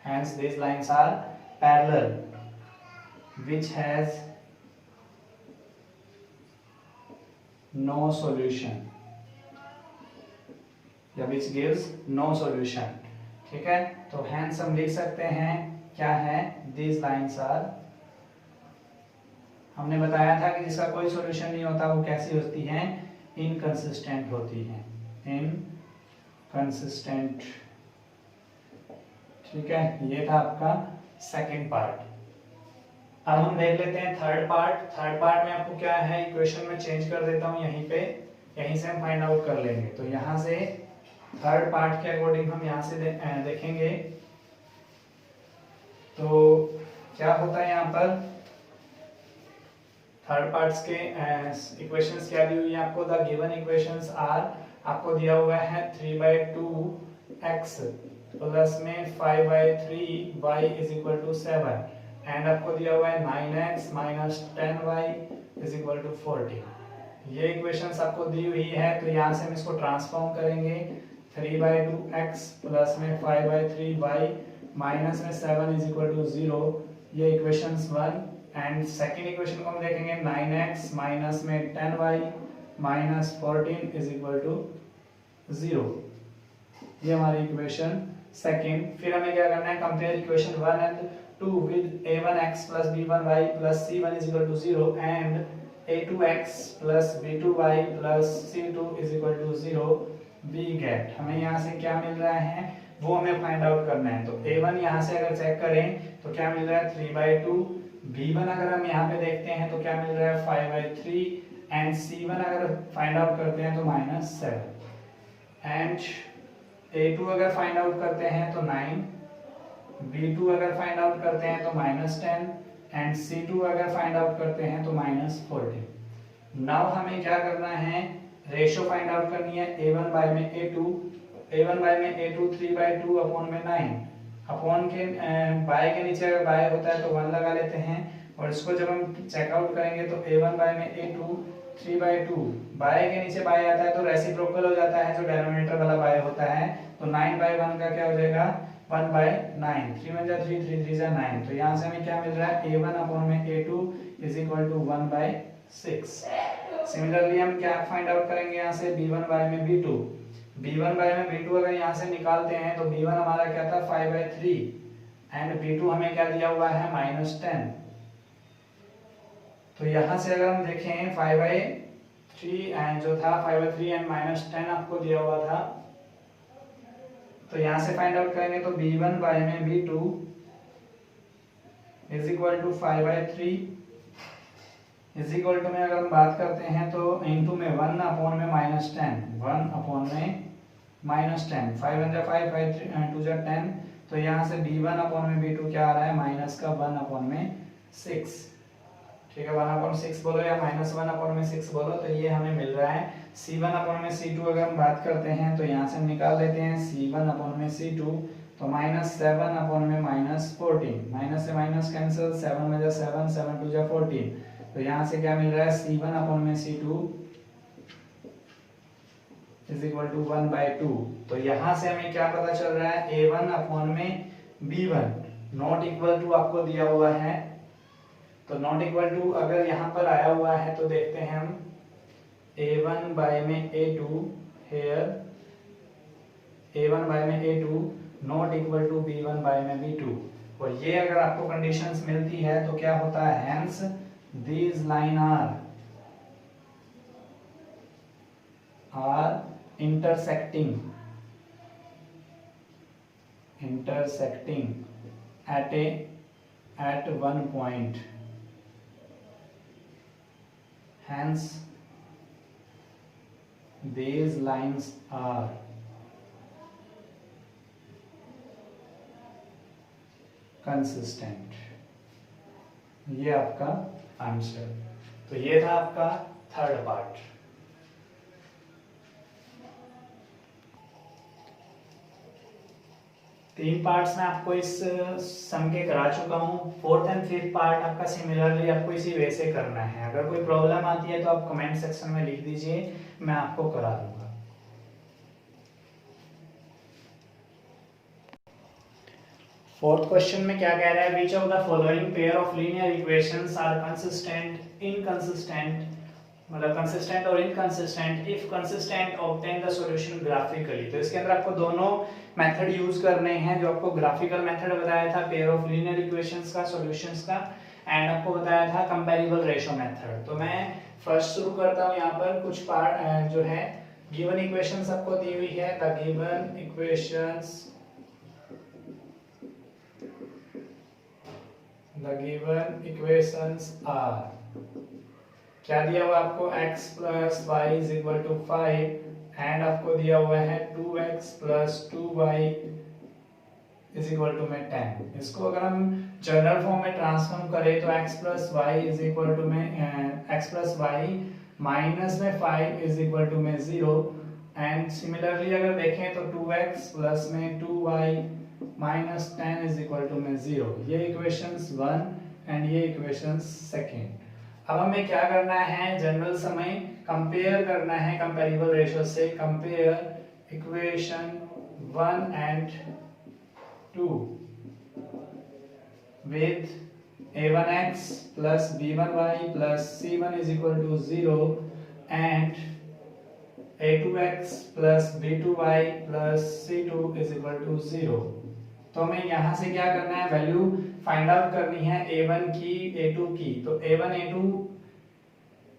hence these lines are parallel, which has no solution, या which gives no solution, ठीक है। तो hence हम लिख सकते हैं क्या है, these lines are, हमने बताया था कि जिसका कोई सॉल्यूशन नहीं होता वो कैसी होती हैं, इनकंसिस्टेंट होती हैं, इनकंसिस्टेंट, ठीक है। ये था आपका सेकंड पार्ट। अब हम देख लेते हैं थर्ड पार्ट। थर्ड पार्ट में आपको क्या है, इक्वेशन में चेंज कर देता हूं यहीं पे, यहीं से हम फाइंड आउट कर लेंगे। तो यहाँ से थर्ड पार्ट के अकॉर्डिंग हम यहाँ से देखेंगे तो क्या होता है यहाँ पर थर्ड पार्ट्स के इक्वेशंस क्या दी हुई है आपको। द गिवन इक्वेशंस आर, आपको दिया हुआ है 3/2x प्लस में 5/3y is equal to 7 and आपको दिया हुआ है 9x minus 10y is equal to 40। ये इक्वेशंस आपको दी हुई है तो यहाँ से हम इसको ट्रांसफॉर्म करेंगे। 3/2x प्लस में 5/3y माइनस में 7 इज इक्वल टू 0, ये इक्वेशंस 1। एंड सेकेंड इक्वेशन को हम देखेंगे 9x माइनस में 10y minus 14 is equal to 0, ये हमारी इक्वेशन सेकेंड। फिर हमें क्या करना है, compare equation 1 and 2 with a1x plus b1y plus c1 is equal to 0 and a2x plus b2y plus c2 is equal to 0 we get. हमें यहाँ से क्या मिल रहा है वो हमें फाइंड आउट करना है। तो a1 यहाँ से अगर चेक करें तो क्या मिल रहा है 3/2, b1 अगर हम यहाँ पे देखते हैं तो क्या मिल रहा है 5/3 एंड c1 अगर फाइंड आउट करते हैं तो -7 एंड a2 अगर फाइंड आउट करते हैं तो 9, b2 अगर फाइंड आउट करते हैं तो -10 एंड c2 अगर फाइंड आउट करते हैं तो -14। नाउ हमें क्या करना है, रेशो फाइंड आउट करनी है a1 बाय में a2, a1 बाय में a2 3/2 अपॉन में 9, अपॉन के बाय के नीचे अगर बाय होता है तो 1 लगा लेते हैं और इसको जब हम चेक आउट करेंगे तो a1 बाय में a2 3/2, बाय के नीचे बाय आता है तो रेसिप्रोकल हो जाता है जो डिनोमिनेटर वाला बाय होता है, तो 9/1 का क्या हो जाएगा 1/9, 3 1 जा 3 3 3 जा 9। तो यहाँ से हमें क्या मिल रहा है a1 अपॉन में a2 is equal to 1/6। Similarly हम क्या फाइंड आउट करेंगे यहाँ से b1 बाय में b2, b1 बाय में b2 अगर यहाँ से निकालते हैं तो b1 हमारा क्या था 5/3 एंड b2 हमें क्या दिया हुआ है -10। तो यहाँ से अगर हम देखें 5/3 एंड जो था 5/3 एंड -10 आपको दिया हुआ था, तो यहाँ से फाइंड आउट करेंगे तो b1 बाय में b2 is equal to 5/3 is equal to में अगर हम बात करते हैं तो इनटू में 1 अपॉन में -10, 1 अपॉन में -10, 5 1 जा 5 5 2 जा 10। तो यहाँ से b1 अपॉन में b2 क्या आ रहा है माइनस का 1 अपॉन में 6, ठीक है 1 अपॉन 6 बोलो या -1 अपॉन में 6 बोलो, तो ये हमें मिल रहा है। c1 अपॉन में c2 अगर हम बात करते हैं तो यहाँ से हम निकाल लेते हैं c1 अपॉन में c2, तो -7 अपॉन में -14, माइनस से माइनस कैंसिल, 7 में जा 7 7 2 जा 14। तो यहाँ से क्या मिल रहा है c1 अपॉन में c2 इज इक्वल टू 1/2। तो यहाँ से हमें क्या पता चल रहा है a1 अपॉन में b1 नॉट इक्वल टू आपको दिया हुआ है, तो नॉट इक्वल टू अगर यहाँ पर आया हुआ है तो देखते हैं हम a1 बाय में a2 हेयर a1 बाय में a2 not equal to b1 by में b2, और ये अगर आपको कंडीशंस मिलती है तो क्या होता है hence these line are intersecting at one point, hence these lines are consistent। ये आपका आंसर। तो ये था आपका थर्ड पार्ट। तीन पार्ट्स में आपको इस सम के करा चुका हूँ, फोर्थ एंड फिफ्थ पार्ट आपका सिमिलरली आपको इसी वे से करना है। अगर कोई प्रॉब्लम आती है तो आप कमेंट सेक्शन में लिख दीजिए, मैं आपको करा दूंगा। फोर्थ क्वेश्चन में क्या कह रहा है, which of the following pair of linear equations are consistent, inconsistent, मतलब कंसिस्टेंट और inconsistent, if consistent obtain the solution graphically. तो इसके अंदर आपको दोनों मेथड यूज करने हैं, जो आपको ग्राफिकल मेथड बताया था पेयर ऑफ लीनियर इक्वेशंस का, सॉल्यूशंस का, एंड आपको बताया था कंपैरेबल रेशो मेथड। तो मैं फर्स्ट शुरू करता हूं यहाँ पर कुछ पार्ट जो है गिवन इक्वेशंस आपको दी हुई है। द गिवन इक्वेशंस are क्या दिया हुआ आपको x plus Y is equal to 5 and आपको दिया हुआ है 2x plus 2y is equal to में 10। इसको अगर हम जनरल फॉर्म में ट्रांसफॉर्म करें तो x plus Y is equal to में x प्लस वाई माइनस में 5 इज इक्वल टू में 0 एंड सिमिलरली अगर देखें तो 2x प्लस में 2y minus 10 is equal to में 0। ये इक्वेशंस 1 एंड ये इक्वेशंस सेकंड। अब हमें क्या करना है, जनरल समय कंपेयर करना है कंपैरेबल रेशियो से। Compare equation 1 and 2 with a1x plus b1y plus c1 is equal to 0 and a2x plus b2y plus c2 is equal to 0। तो हमें यहाँ से क्या करना है, वैल्यू फाइंड आउट करनी है a1 की a2 की। तो a1 a2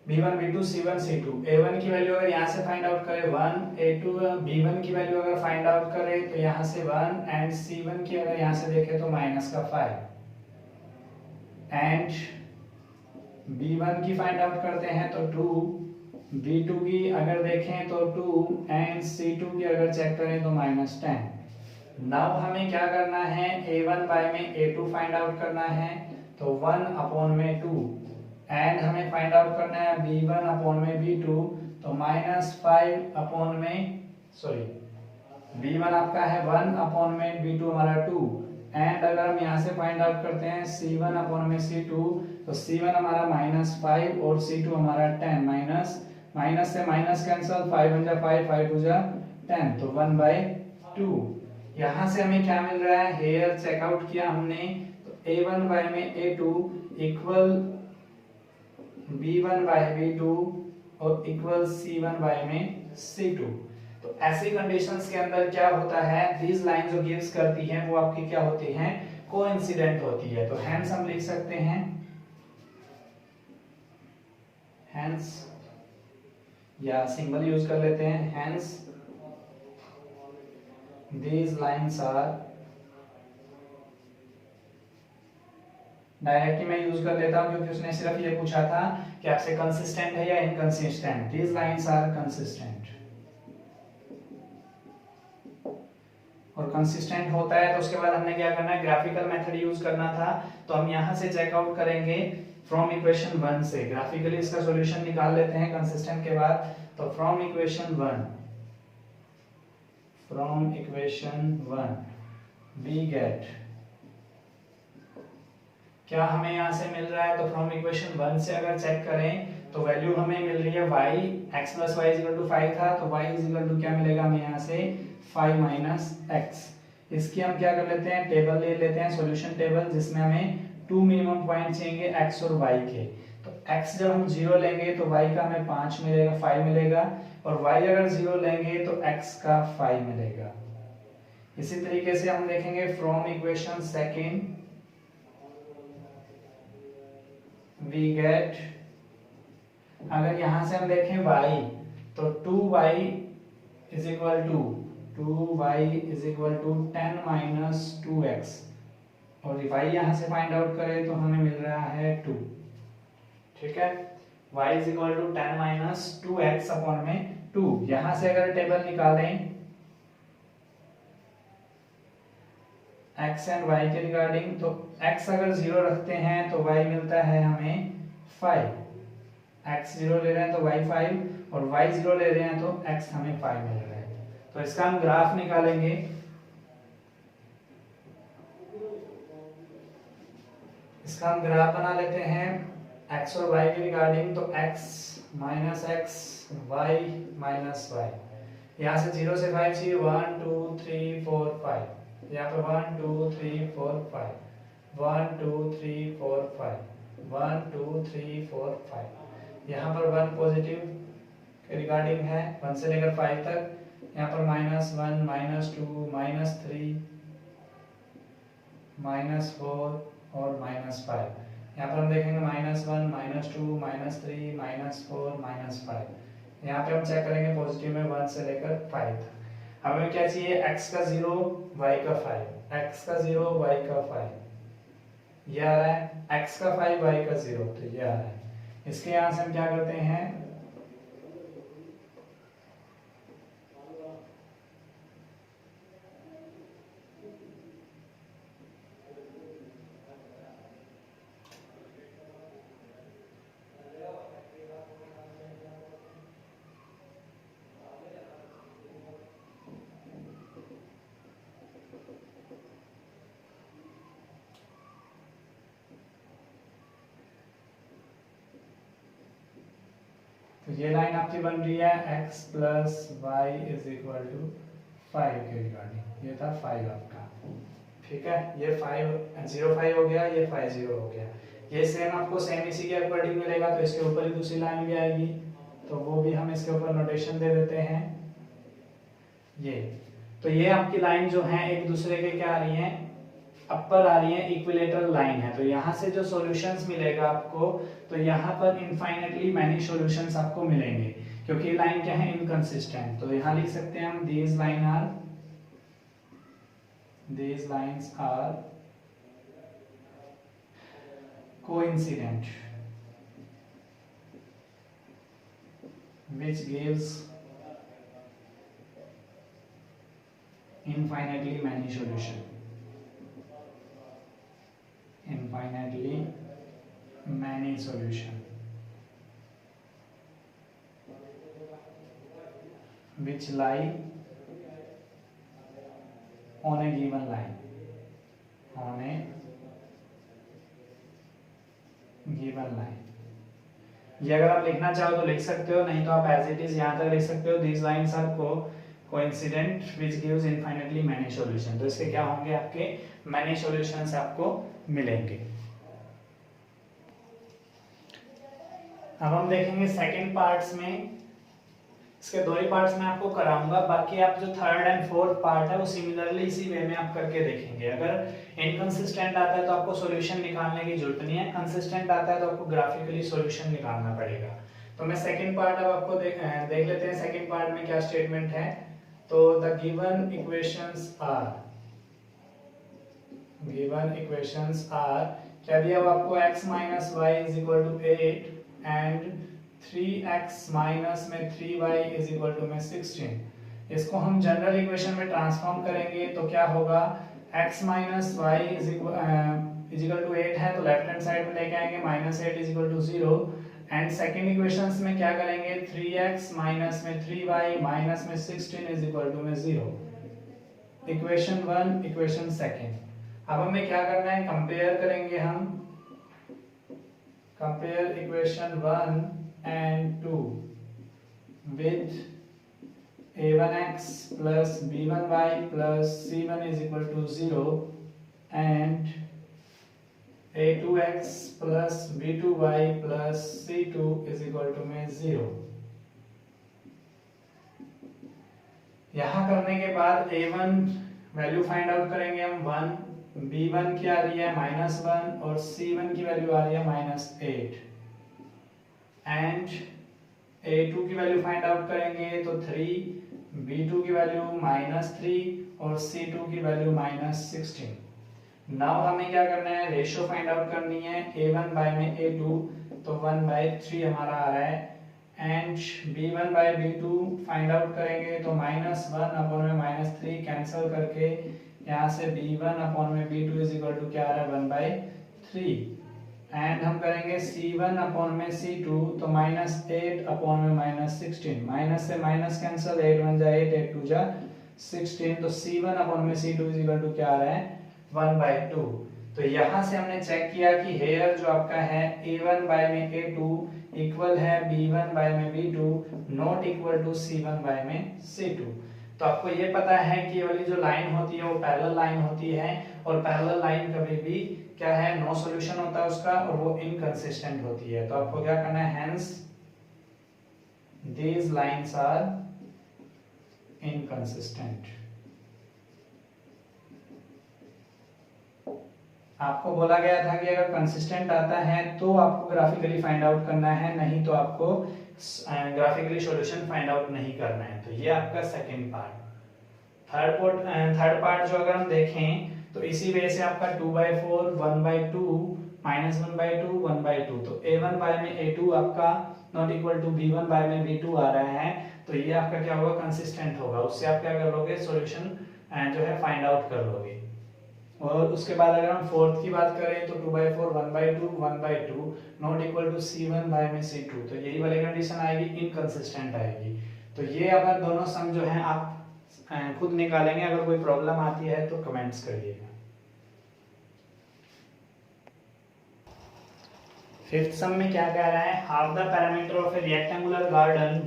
b1 b2 c1 c2, a1 की वैल्यू अगर यहाँ से फाइंड आउट करें 1, a2 b1 की वैल्यू अगर फाइंड आउट करें तो यहाँ से 1 एंड c1 की अगर यहाँ से देखें तो माइनस का 5 एंड b1 की फाइंड आउट करते हैं तो 2, b2 की अगर देखें तो 2 एंड c2 की अगर चेक करें तो माइनस 10। नाउ हमें क्या करना है, a1 बाय में a2 फाइंड आउट करना है तो 1 अपॉन में 2 एंड हमें फाइंड आउट करना है b1 अपॉन में b2 तो माइनस 5 अपॉन में b1 आपका है 1 अपॉन में b2 हमारा 2 एंड अगर हम यहाँ से फाइंड आउट करते हैं c1 अपॉन में c2 तो c1 हमारा माइनस 5 और c2 हमारा 10। माइनस से माइनस कैंसिल, 5 1 जा 5, 5 2 जा 10 तो 1/2। यहाँ से हमें क्या मिल रहा है, हेयर चेकआउट किया हमने तो a1 बाय में a2 equal b1 by b2 और इक्वल c1 बाय में c2। तो ऐसी कंडीशंस के अंदर क्या होता है, दीज लाइन जो गिव्स करती हैं वो आपकी क्या होती हैं, कोइंसिडेंट होती है। तो हेंस हम लिख सकते हैं, हेंस या सिंबल यूज कर लेते हैं, hence these lines are, directly मैं यूज कर लेता हूं क्योंकि उसने सिर्फ ये पूछा था कि आपसे कंसिस्टेंट है या inconsistent. these lines are consistent, और कंसिस्टेंट होता है तो उसके बाद हमने क्या करना है, ग्राफिकल मेथड यूज करना था। तो हम यहां से चेकआउट करेंगे फ्रॉम इक्वेशन 1 से, ग्राफिकली इसका सॉल्यूशन निकाल लेते हैं कंसिस्टेंट के बाद। तो फ्रॉम इक्वेशन 1 we get, क्या हमें यहाँ से मिल रहा है, तो फ्रॉम इक्वेशन 1 से अगर चेक करें तो वैल्यू हमें मिल रही है y, x plus Y is equal to 5 था तो y इज इक्वल टू क्या मिलेगा हमें यहाँ से 5 माइनस x। इसकी हम क्या कर लेते हैं, टेबल ले लेते हैं, सॉल्यूशन टेबल, जिसमें हमें 2 मिनिमम पॉइंट चाहिए x और y के। तो x जब हम 0 लेंगे तो y का हमें 5 मिलेगा, 5 मिलेगा, और y अगर 0 लेंगे तो x का 5 मिलेगा। इसी तरीके से हम देखेंगे from equation second we get, अगर यहां से हम देखें y तो 2y is equal to 10 minus 2x, और y यहां से फाइंड आउट करें तो हमें मिल रहा है 2। ठीक है, y is equal to 10 minus 2x upon में 2। यहां से अगर टेबल निकालें x एंड y के रिगार्डिंग तो x अगर 0 रखते हैं तो y मिलता है हमें 5, x 0 ले रहे हैं तो y 5, और y 0 ले रहे हैं तो x हमें 5 मिल रहा है। तो इसका हम ग्राफ निकालेंगे। इसका हम ग्राफ बना लेते हैं x और y के रिगार्डिंग। तो x minus x, y minus y, यहाँ से 0 से 5 चाहिए, 1 2 3 4 5, यहाँ पे 1 2 3 4 5, 1 2 3 4 5, 1 2 3 4 5। यहाँ पर 1 पॉजिटिव के रिगार्डिंग है 1 से लेकर 5 तक। यहाँ पर -1 -2 -3 -4 और -5। यहाँ पर हम देखेंगे -1 -2 -3 -4 -5। यहाँ पे हम चेक करेंगे पॉजिटिव में 1 से लेकर 5 तक। हमें क्या चाहिए, x का 0 y का 5, x का 0 y का 5, ये आ रहा है, x का 5 y का 0, तो ये आ रहा है। इसके यहां से हम क्या करते हैं, तो ये लाइन आपकी बन रही है x plus Y is equal to 5 के रिगार्डिंग, ये था 5 आपका, ठीक है। ये 5 हो गया, ये 5 हो गया। ये सेम आपको सेम इसी के अकॉर्डिंग मिलेगा, तो इसके ऊपर ही दूसरी लाइन भी आएगी, तो वो भी हम इसके ऊपर नोटेशन दे देते हैं ये। तो ये आपकी लाइन जो है एक दूसरे के क्या आ रही है, अपर आ रही है, इक्विलेटरल लाइन है। तो यहाँ से जो सॉल्यूशंस मिलेगा आपको, तो यहाँ पर इनफाइनेटली मैनी सॉल्यूशंस आपको मिलेंगे, क्योंकि लाइन क्या है, इनकंसिस्टेंट। तो यहाँ लिख सकते हैं हम these lines are coincident, which gives infinitely many solution, infinitely many solution, which lie on a given line, on a given line। ये अगर आप लिखना चाहो तो लिख सकते हो, नहीं तो आप एज इट इज यहाँ तक लिख सकते हो, these lines are coincident which gives infinitely many solution। तो इसके क्या होंगे, आपके many solutions आपको मिलेंगे। अब हम देखेंगे सेकंड पार्ट्स में, इसके दो ही पार्ट्स में आपको कराऊंगा, बाकी आप जो थर्ड एंड फोर्थ पार्ट है वो सिमिलरली इसी वे में आप करके देखेंगे। अगर इनकंसिस्टेंट आता है तो आपको सॉल्यूशन निकालने की जरूरत नहीं है, कंसिस्टेंट आता है तो आपको ग्राफिकली सॉल्यूशन निकालना पड़ेगा। तो मैं सेकंड पार्ट अब आपको देख लेते हैं, सेकंड पार्ट में क्या स्टेटमेंट है। तो द गिवन इक्वेशंस आर क्या दिया हुआ आपको, x minus Y is equal to 8 and 3x minus में 3y इज इक्वल टू में 16। इसको हम जनरल इक्वेशन में ट्रांसफॉर्म करेंगे तो क्या होगा, x minus Y is equal to 8 है तो लेफ्ट हैंड साइड में लेके आएंगे, minus 8 is equal to 0। And second equations में क्या करेंगे, 3x माइनस में 3y माइनस में 16 इज इक्वल टू में 0। Equation 1, equation second. अब हमें क्या करना है, कंपेयर करेंगे हम, compare equation 1 and 2 with a1x plus b1y plus c1 is equal to 0 and a2x plus b2y plus c2 is equal to में 0। यहाँ करने के बाद a1 वैल्यू फाइंड आउट करेंगे हम 1, b1 की आ रही है -1 और c1 की वैल्यू आ रही है -8 एंड a2 की वैल्यू फाइंड आउट करेंगे तो 3, b2 की वैल्यू -3 और c2 की वैल्यू -16। नाउ हमें क्या करना है, रेशियो फाइंड आउट करनी है, a1 बाय में a2 तो 1/3 हमारा आ रहा है and b1 by b2 find out करेंगे तो -1 अपॉन में -3 कैंसिल करके यहाँ से b1 अपॉन में b2 इज इक्वल टू क्या आ रहा है 1/3 एंड हम करेंगे c1 अपॉन में c2 तो -8 अपॉन में -16, माइनस से माइनस कैंसिल, 8 1 जा 8, 8 2 जा 16, तो c1 अपॉन में c2 इज इक्वल टू क्या आ रहा है 1/2। तो यहाँ से हमने चेक किया कि हेयर जो आपका है a1 बाय में a2 इक्वल है b1 बाय में b2 not equal to c1 by में c2। तो आपको ये पता है कि ये वाली जो लाइन होती है वो पैरेलल लाइन होती है, और पैरेलल लाइन कभी भी क्या है, नो सॉल्यूशन होता है उसका, और वो इनकंसिस्टेंट होती है। तो आपको क्या करना है, hence these lines are inconsistent। आपको बोला गया था कि अगर कंसिस्टेंट आता है तो आपको ग्राफिकली फाइंड आउट करना है, नहीं तो आपको ग्राफिकली सॉल्यूशन फाइंड आउट नहीं करना है। तो ये आपका सेकंड पार्ट। थर्ड पार्ट जो अगर हम देखें तो इसी वजह से आपका 2/4, 1/2 -1/2 1/2, तो a1 बाय में a2 आपका not equal to b1 by में b2 आ रहा है, तो ये आपका क्या होगा, कंसिस्टेंट होगा। उससे आप क्या कर लोगे, सॉल्यूशन जो है फाइंड आउट कर लोगे। और उसके बाद अगर हम फोर्थ की बात करें तो 2/4 1/2 1/2 not equal to c1 by में c2, तो यही वाली कंडीशन आएगी, इनकंसिस्टेंट आएगी। तो ये अगर दोनों सम जो है आप खुद निकालेंगे, अगर कोई प्रॉब्लम आती है तो कमेंट्स करिएगा। फिफ्थ सम में क्या कह रहा है, half the parameter of a rectangular garden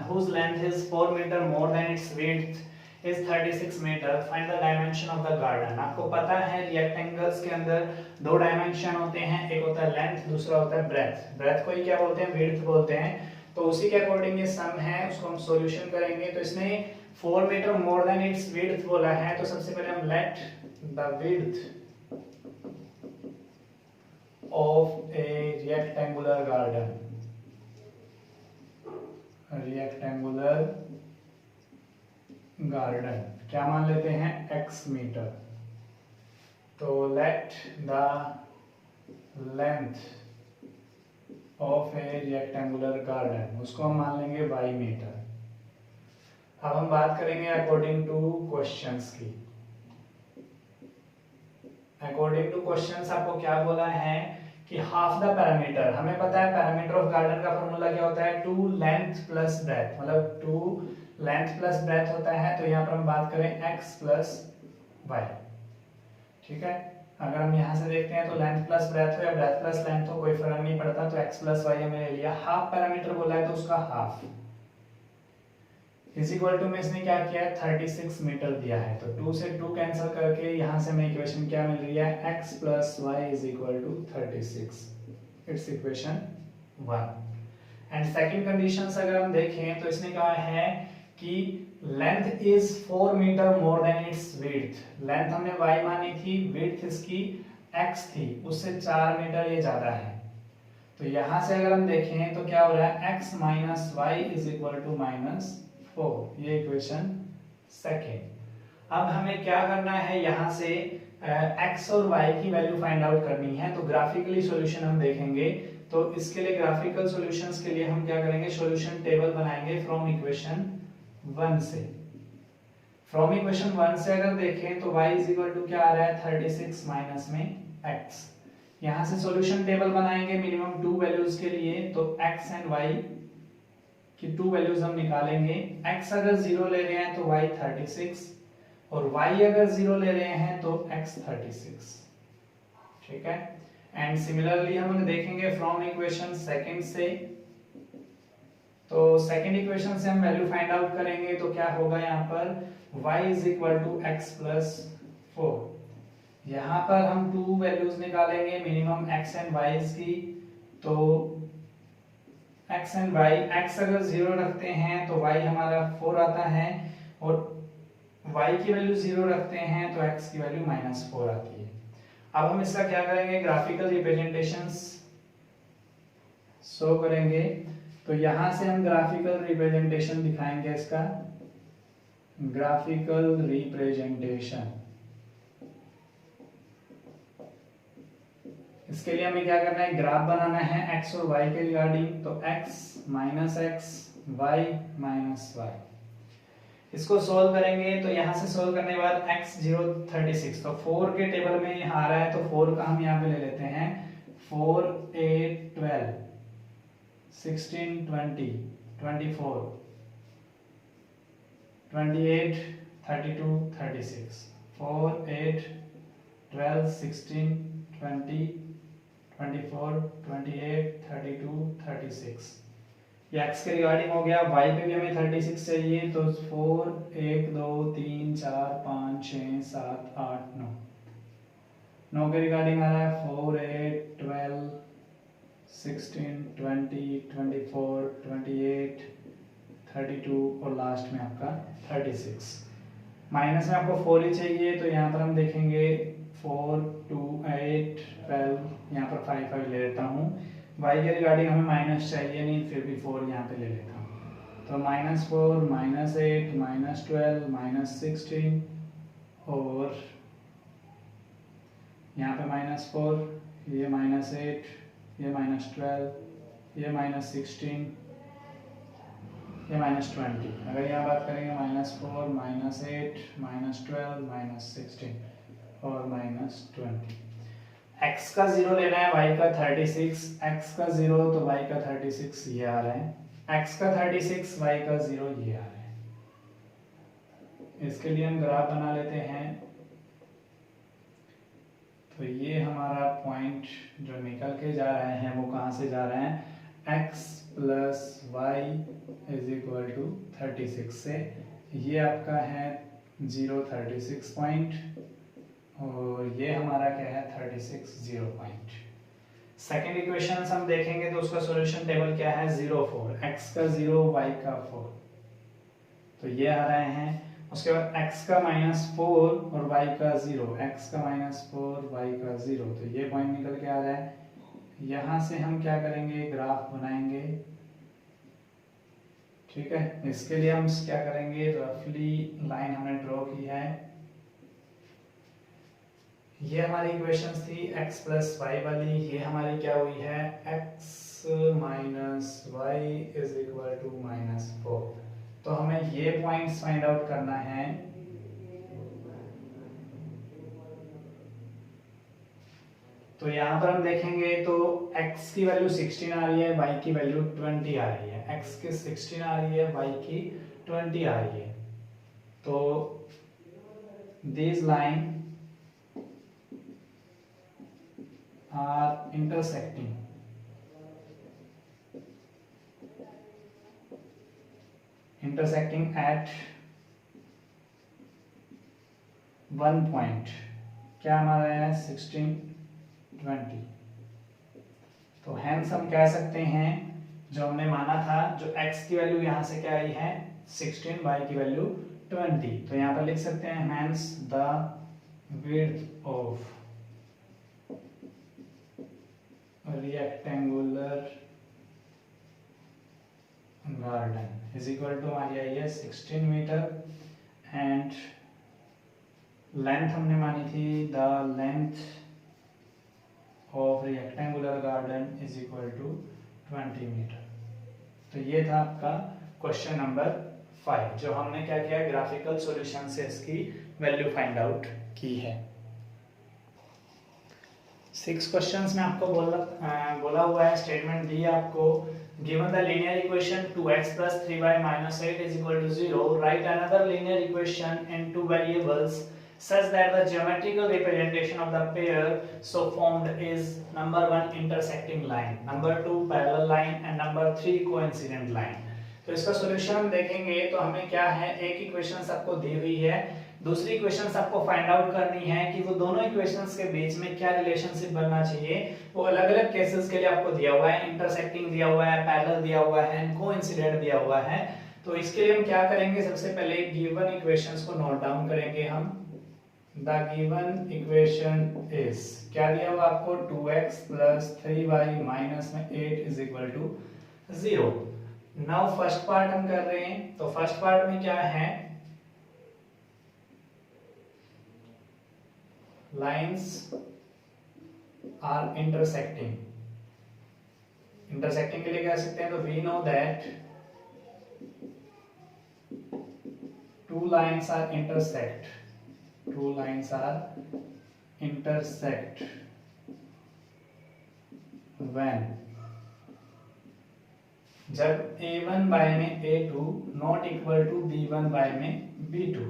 whose length is 4 metre more than its width is 36 metre, find the dimension of the garden. आपको पता है रेक्टेंगल्स के अंदर दो डायमेंशन होते हैं, एक होता है लेंथ, दूसरा होता है ब्रेथ। ब्रेथ को ही क्या बोलते हैं, विड्थ बोलते हैं। तो उसी के अकॉर्डिंग ये सम है, उसको हम सॉल्यूशन करेंगे। तो इसने 4 metre more than its width बोला है, तो सबसे पहले हम let the width of a rectangular garden, क्या मान लेते हैं, x मीटर। तो let the length of a rectangular garden, उसको हम मान लेंगे y मीटर। अब हम बात करेंगे अकॉर्डिंग टू क्वेश्चंस की। अकॉर्डिंग टू क्वेश्चंस आपको क्या बोला है कि हाफ द पैरामीटर, हमें पता है पैरामीटर ऑफ गार्डन का फॉर्मूला क्या होता है, 2 लेंथ प्लस ब्रेथ, मतलब 2 लेंथ प्लस ब्रेथ होता है। तो यहाँ पर हम बात करें x प्लस वाई, ठीक है। अगर हम यहाँ से देखते हैं तो लेंथ प्लस ब्रेथ हो या ब्रेथ प्लस लेंथ हो, कोई फर्क नहीं पड़ता। तो x प्लस वाई हमने ले लिया। हाफ पैरामीटर बोला है तो उसका हाफ इज इक्वल टू में इसने क्या किया है, 36 मीटर दिया है। तो 2 से 2 कैंसिल करके यहाँ से हमें इक्वेशन क्या मिल रही है, x plus Y is equal to 36, its equation 1। And second condition अगर हम देखें तो इसने कहा है कि length is 4 metre more than its width. Length हमने y मानी थी, विड्थ इसकी x थी, उससे 4 मीटर ये ज्यादा है। तो यहाँ से अगर हम देखें तो क्या हो रहा है, x minus Y is equal to -4, ये इक्वेशन सेकेंड। अब हमें क्या करना है, यहाँ से x और y की वैल्यू फाइंड आउट करनी है। तो ग्राफिकली सॉल्यूशन हम देखेंगे। तो इसके लिए ग्राफिकल सॉल्यूशंस के लिए हम क्या करेंगे, सॉल्यूशन टेबल बनाएंगे फ्रॉम इक्वेशन 1 से। फ्रॉम इक्वेशन 1 से अगर देखें तो y इज इक्वल टू क्या आ रहा है, 36 माइनस में x। यहाँ से सॉल्यूशन टेबल बनाएंगे मिनिमम 2 वैल्यूज के लिए। तो x एंड y की 2 वैल्यूज हम निकालेंगे। x अगर 0 ले रहे हैं तो y 36, और y अगर 0 ले रहे हैं तो x 36, ठीक है। एंड सिमिलरली हम देखेंगे फ्रॉम इक्वेशन सेकंड से। तो सेकंड इक्वेशन से हम वैल्यू फाइंड आउट करेंगे। तो क्या होगा यहाँ पर, y is equal to x plus 4। यहाँ पर हम 2 वैल्यूज निकालेंगे मिनिमम x एंड y की। तो x एंड y, x अगर 0 रखते हैं तो y हमारा 4 आता है, और y की वैल्यू 0 रखते हैं तो x की वैल्यू -4 आती है। अब हम इसका क्या करेंगे, ग्राफिकल रिप्रेजेंटेशंस शो करेंगे। तो यहां से हम ग्राफिकल रिप्रेजेंटेशन दिखाएंगे इसका, ग्राफिकल रिप्रेजेंटेशन। इसके लिए हमें क्या करना है, ग्राफ बनाना है x और y के रिगार्डिंग। तो x minus x, y minus y, इसको सोल्व करेंगे। तो यहाँ से सोल्व करने के बाद x 0 36, तो 4 के टेबल में यहाँ आ रहा है, तो 4 का हम यहाँ पे ले लेते हैं। 4 8 12 16 20 24 28 32 36, 4 8 12 16 20 24 28 32 36। ये x के रिगार्डिंग हो गया। y पे भी हमें 36 चाहिए। तो 4 1 2 3 4 5 6 7 8 9, 9 के रिगार्डिंग आ रहा है 4 8 12 16 20 24 28 32 और लास्ट में आपका 36। माइनस में आपको 4 ही चाहिए, तो यहाँ पर हम देखेंगे 4 2 8 12, यहाँ पर 5 5 ले लेता हूँ। y के रिगार्डिंग हमें माइनस चाहिए नहीं, फिर भी 4 यहाँ पे ले लेता हूँ। तो -4 -8 -12 -16, और यहाँ पे -4, ये -8, ये -12, ये -16, ये -20। अगर यहाँ बात करेंगे -4, -8, -12, -16 और -20। x का 0 लेना है, y का 36, x का 0 तो y का 36 ये आ रहा है, x का 36, y का 0 ये आ रहा है। इसके लिए हम ग्राफ बना लेते हैं। तो ये हमारा पॉइंट जो निकल के जा रहे हैं वो कहाँ से जा रहे हैं, x plus Y is equal to 36 से। ये आपका है 036 पॉइंट और ये हमारा क्या है 36 0 पॉइंट। सेकेंड इक्वेशन हम देखेंगे तो उसका सॉल्यूशन टेबल क्या है 0 4, x का 0 y का 4, तो ये आ रहे हैं। उसके बाद x का -4 और y का 0, x का -4 y का 0, तो ये पॉइंट निकल के आ रहा है। यहाँ से हम क्या करेंगे, ग्राफ बनाएंगे, ठीक है। इसके लिए हम क्या करेंगे, रफली लाइन हमने ड्रॉ की है। ये हमारी इक्वेशंस थी x प्लस वाई वाली, ये हमारी क्या हुई है x minus Y is equal to -4। तो हमें ये पॉइंट्स फाइंड आउट करना है। तो यहाँ पर हम देखेंगे तो x की वैल्यू 16 आ रही है, y की वैल्यू 20 आ रही है। x की 16 आ रही है, y की 20 आ रही है। तो this line are intersecting at one point, क्या हमारा है 16 20। तो हैंस हम कह सकते हैं जो हमने माना था, जो x की वैल्यू यहाँ से क्या आई है 16, y की वैल्यू 20, तो यहाँ पर लिख सकते हैं hence the width of rectangular garden is equal to हमारी आई है 16 मीटर एंड लेंथ हमने मानी थी the length of rectangular garden is equal to 20 metre. तो ये था आपका क्वेश्चन नंबर 5, जो हमने क्या किया, ग्राफिकल सॉल्यूशन से इसकी वैल्यू फाइंड आउट की है। 6 क्वेश्चंस में आपको बोला हुआ है, स्टेटमेंट दी है आपको, given the linear equation 2x plus 3y minus 8 is equal to 0, write another linear equation in two variables such that the geometrical representation of the pair so formed is number 1 intersecting line, number 2 parallel line and number 3 coincident line। तो इसका सॉल्यूशन देखेंगे तो हमें क्या है, एक इक्वेशन आपको दी हुई है, दूसरी इक्वेशंस आपको फाइंड आउट करनी है कि वो दोनों इक्वेशंस के बीच में क्या रिलेशनशिप बनना चाहिए। वो अलग अलग केसेस के लिए आपको दिया हुआ है, इंटरसेक्टिंग दिया हुआ है, पैरेलल दिया हुआ है, कोइंसिडेंट दिया हुआ है। तो इसके लिए हम क्या करेंगे, सबसे पहले गिवन इक्वेशंस को नोट डाउन करेंगे हम। द गिवन इक्वेशन इज, क्या दिया हुआ आपको 2x plus 3y minus में 8 is equal to 0। Now first part हम कर रहे हैं, तो फर्स्ट पार्ट में क्या है, lines are intersecting। intersecting के लिए कह सकते हैं, तो we know that two lines are intersect when जब a1 by में a2 not equal to b1 by में b2।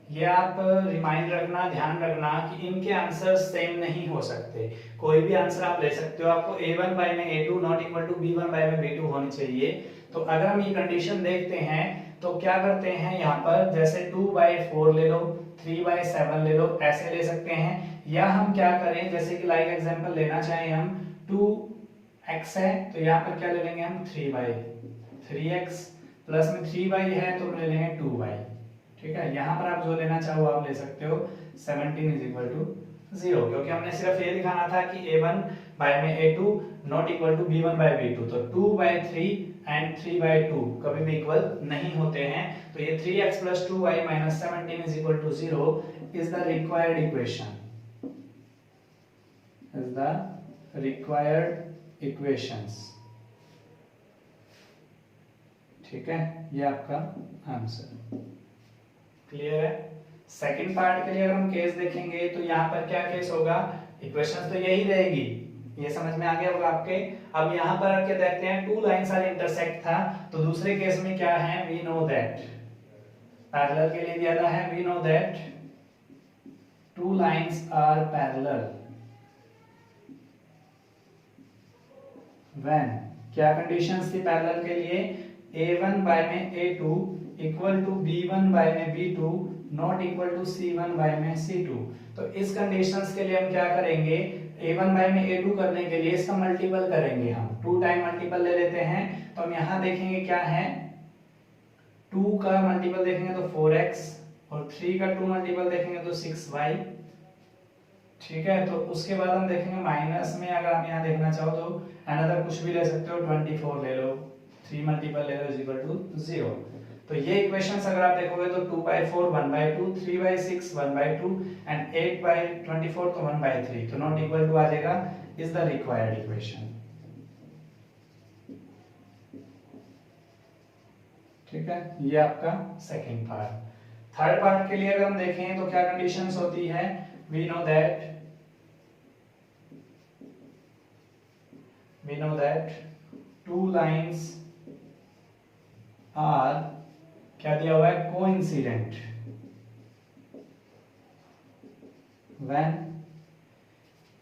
ये आप रिमाइंड रखना, ध्यान रखना कि इनके आंसर सेम नहीं हो सकते। कोई भी आंसर आप ले सकते हो, आपको a1 बाय में a2 not equal to b1 by में b2 होनी चाहिए। तो अगर हम ये कंडीशन देखते हैं तो क्या करते हैं, यहाँ पर जैसे 2/4 ले लो, 3/7 ले लो, ऐसे ले सकते हैं। या हम क्या करें, जैसे कि लाइक एग्जांपल लेना चाहें हम, 2x है तो यहाँ पर क्या ले लेंगे हम 3x प्लस में 3y है तो ले लेंगे 2y। ठीक है, यहाँ पर आप जो लेना चाहो आप ले सकते हो 17 इज इक्वल टू 0, क्योंकि हमने सिर्फ ये दिखाना था कि a1 बाय में a2 not equal to b1 by b2। तो 2/3 एंड 3/2 कभी भी इक्वल नहीं होते हैं। तो ये 3x plus 2y minus 17 is equal to 0 is the required equation। Is the required equations. ठीक है, ये आपका आंसर। क्लियर है। सेकंड पार्ट के लिए अगर हम केस देखेंगे तो यहाँ पर क्या केस होगा, इक्वेशंस तो यही रहेगी, ये समझ में आ गया होगा आपके। अब यहाँ पर क्या देखते हैं, टू लाइंस आर इंटरसेक्ट था, तो दूसरे केस में क्या है, वी नो दैट, पैरेलल के लिए दिया था है, we know that two lines are parallel when, क्या कंडीशंस थी पैरेलल के लिए, a1 बाय में a2 equal to b1 by में b2 not equal to c1 by में c2। तो इस कंडीशंस के लिए हम क्या करेंगे, a1 बाय में a2 करने के लिए इसका मल्टीपल करेंगे, हम 2 टाइम मल्टीपल ले लेते हैं। तो हम यहाँ देखेंगे क्या है, 2 का मल्टीपल देखेंगे तो 4x और 3 का 2 मल्टीपल देखेंगे तो 6y। ठीक है, तो उसके बाद हम देखेंगे माइनस में, अगर आप यहाँ देखना चाहो तो अनदर कुछ भी ले सकते हो, 24 ले लो, 3 मल्टीपल ले लो इज इक्वल टू 0। तो ये इक्वेशंस अगर आप देखोगे तो 2/4 1/2, 3/6 1/2 एंड 8/24 तो 1/3, तो नॉट इक्वल टू आ जाएगा, इज द रिक्वायर्ड इक्वेशन। ठीक है, ये आपका सेकंड पार्ट। थर्ड पार्ट के लिए अगर हम देखें तो क्या कंडीशंस होती है, we know that two lines are, क्या दिया हुआ है, coincident when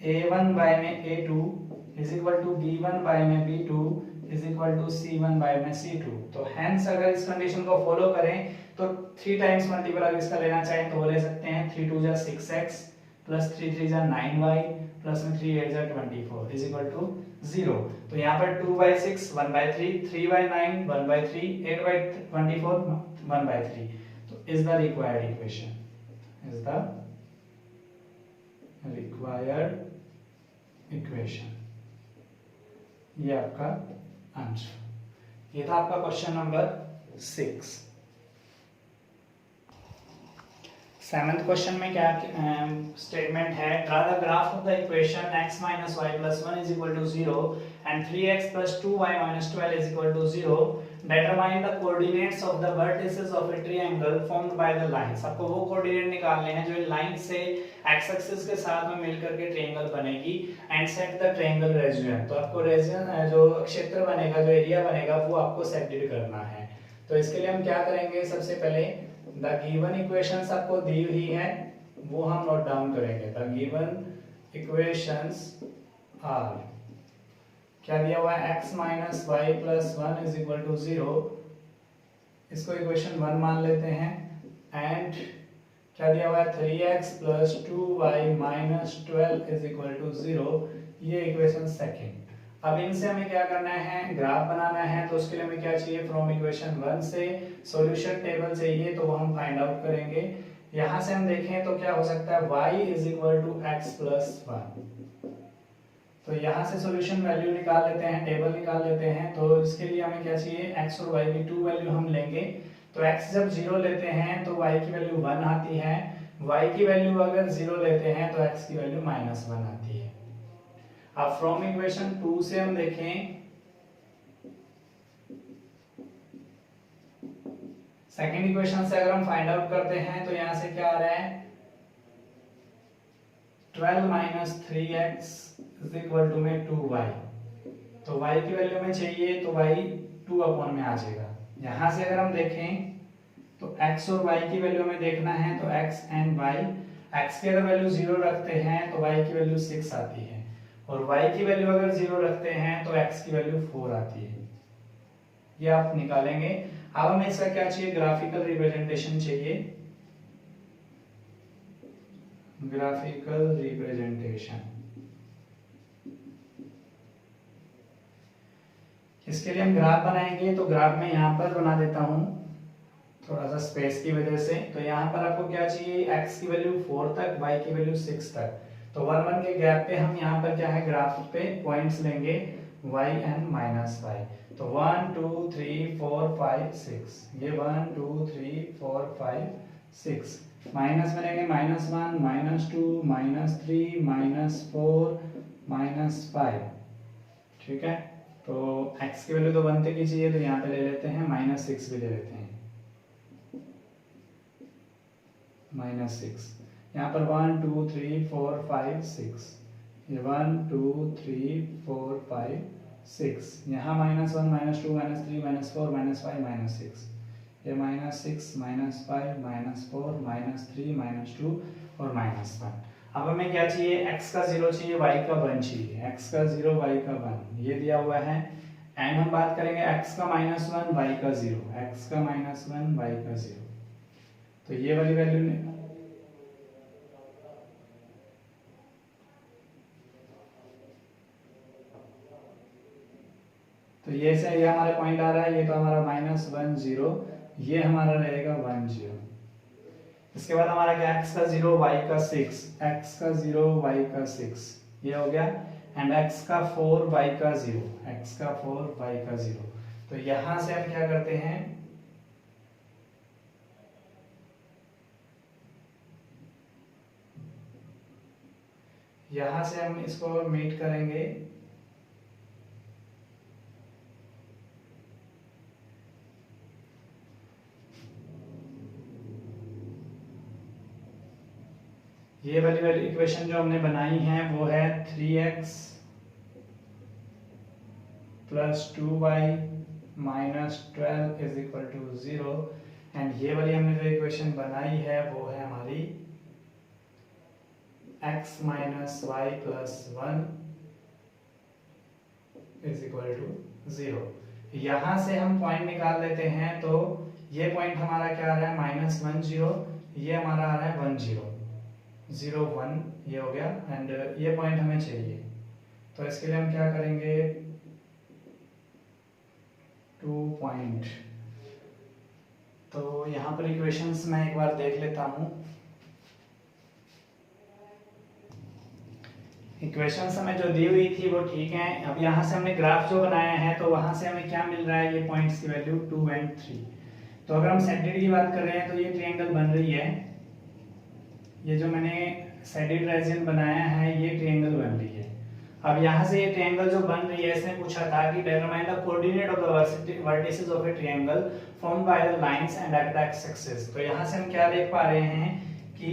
a1 बाय में a2 is equal to b1 by में b2 is equal to c1 by में c2। तो hence अगर इस कंडीशन को फॉलो करें तो 3 टाइम्स मल्टीपल अगर इसका लेना चाहें तो वो ले सकते हैं, 3 2 जा 6x प्लस 3 3 जा 9y प्लस में 3 8 जा 24 इज इक्वल टू 0। तो यहाँ पर 2/6 1/3, 3/9 1/3, 8/24 1/3, तो is the required equation, is the required equation. ये आपका आंसर। ये था आपका क्वेश्चन नंबर 6। सेवंथ क्वेश्चन में क्या स्टेटमेंट है, draw the graph of the equation x minus y plus 1 is equal to 0 and 3x plus 2y minus 12 is equal to 0, determine the coordinates of the vertices of a triangle formed by the lines। आपको वो कोऑर्डिनेट निकालने हैं जो लाइन से x एक्सिस के साथ में मिलकर के ट्रायंगल बनेगी, and set the triangle region. तो आपको रीजन जो क्षेत्र बनेगा, जो एरिया बनेगा, वो आपको सेट करना है। तो इसके लिए हम क्या करेंगे, सबसे पहले द गिवन इक्वेशंस आपको दी हुई है वो हम नोट डाउन करेंगे। द गिवन इक्वेशंस आर, क्या दिया हुआ है, x minus y plus 1 is equal to 0, इसको इक्वेशन 1 मान लेते हैं, एंड क्या दिया हुआ है 3x plus 2y minus 12 is equal to 0, ये इक्वेशन सेकंड। अब इनसे हमें क्या करना है, ग्राफ बनाना है। तो उसके लिए हमें क्या चाहिए, फ्रॉम इक्वेशन 1 से सॉल्यूशन टेबल चाहिए, तो वो हम फाइंड आउट करेंगे। यहां से हम देखें तो क्या हो सकता है, y is equal to x plus 1। तो यहां से सॉल्यूशन वैल्यू निकाल लेते हैं, टेबल निकाल लेते हैं। तो इसके लिए हमें क्या चाहिए, x और y की 2 वैल्यू हम लेंगे। तो x जब 0 लेते हैं तो y की वैल्यू 1 आती है, y की वैल्यू अगर 0 लेते हैं तो x की वैल्यू -1 आती है। अब फ्रॉम इक्वेशन 2 से हम देखें, सेकेंड इक्वेशन से अगर हम फाइंड आउट करते हैं तो यहां से क्या आ रहा है, 12 minus 3x is equal to में 2y। तो y की वैल्यू में चाहिए तो y 2 अपॉन में आ जाएगा। यहां से अगर हम देखें तो x और y की वैल्यू में देखना है, तो x एंड y, x की अगर वैल्यू 0 रखते हैं तो y की वैल्यू 6 आती है, और y की वैल्यू अगर 0 रखते हैं तो x की वैल्यू 4 आती है। ये आप निकालेंगे। अब हमें इसका क्या चाहिए, ग्राफिकल रिप्रेजेंटेशन चाहिए, ग्राफिकल रिप्रेजेंटेशन। इसके लिए हम ग्राफ बनाएंगे। तो ग्राफ में यहां पर बना देता हूं थोड़ा सा स्पेस की वजह से। तो यहां पर आपको क्या चाहिए, x की वैल्यू 4 तक, y की वैल्यू 6 तक। तो 1 1 के गैप पे हम यहाँ पर क्या है, ग्राफ पे पॉइंट्स लेंगे y एंड माइनस y। तो 1 2 3 4 5 6, ये 1 2 3 4 5 6, माइनस में लेंगे -1 -2 -3 -4 -5, ठीक है। तो x की वैल्यू तो 1 तक ही चाहिए, तो यहाँ पे ले लेते हैं -6 भी ले लेते हैं, -6। यहाँ पर 1 2 3 4 5 6, ये 1 2 3 4 5 6, यहाँ -1 -2 -3 -4 -5 -6, ये -6 -5 -4 -3 -2 और -1। अब हमें क्या चाहिए, x का 0 चाहिए, y का 1 चाहिए। x का 0 y का 1 ये दिया हुआ है, एंड हम बात करेंगे x का -1 y का 0, x का -1 y का 0। तो ये वाली वैल्यू तो ये से ये हमारे पॉइंट आ रहा है, ये तो हमारा -1 0, ये हमारा रहेगा 1 0। इसके बाद हमारा क्या, x का 0 y का 6, x का 0 y का 6 ये हो गया, एंड x का 4 y का 0, x का 4 y का 0। तो यहां से हम क्या करते हैं, यहां से हम इसको मीट करेंगे, ये वाली इक्वेशन जो हमने बनाई है वो है 3x + 2y - 12 = 0, एंड ये वाली हमने जो इक्वेशन बनाई है वो है हमारी x - y + 1 = 0। यहां से हम पॉइंट निकाल लेते हैं, तो ये पॉइंट हमारा क्या आ रहा है, -1 0, ये हमारा आ रहा है 1 0 0 1, ये हो गया, एंड ये पॉइंट हमें चाहिए। तो इसके लिए हम क्या करेंगे, 2 पॉइंट। तो यहाँ पर इक्वेशंस मैं एक बार देख लेता हूँ। इक्वेशंस हमें जो दी हुई थी वो ठीक है। अब यहाँ से हमने ग्राफ जो बनाया है, तो वहां से हमें क्या मिल रहा है, ये पॉइंट्स की वैल्यू 2 और 3। तो अगर हम सेंटेड की बात कर रहे हैं, तो ये ट्रायंगल बन रही है, ये जो मैंने साइडेड रीजन बनाया है ये ट्रायंगल बन रही है। अब यहाँ से ये ट्रायंगल जो बन रही है, इसने पूछा था कि determine the coordinate of the vertices of a triangle formed by the lines and at the x axis. तो यहाँ से हम क्या देख पा रहे हैं कि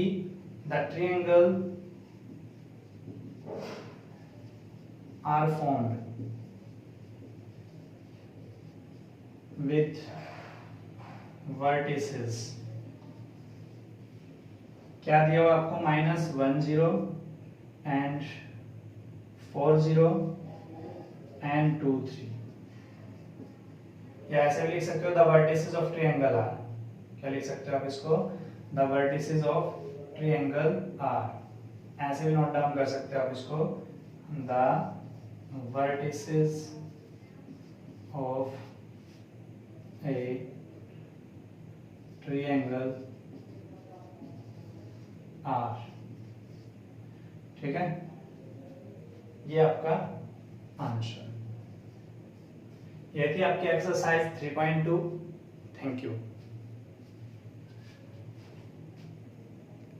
the triangle are formed with vertices, क्या दिया हुआ आपको, -1 0 एंड 4 0 एंड 2 3, या ऐसे भी लिख सकते हो the vertices of triangle are. क्या लिख सकते हो आप इसको, the vertices of triangle are, ऐसे भी नोट डाउन कर सकते हो आप इसको, the vertices of a triangle are. ठीक है, ये आपका आंसर। ये थी आपकी एक्सरसाइज 3.2। Thank you.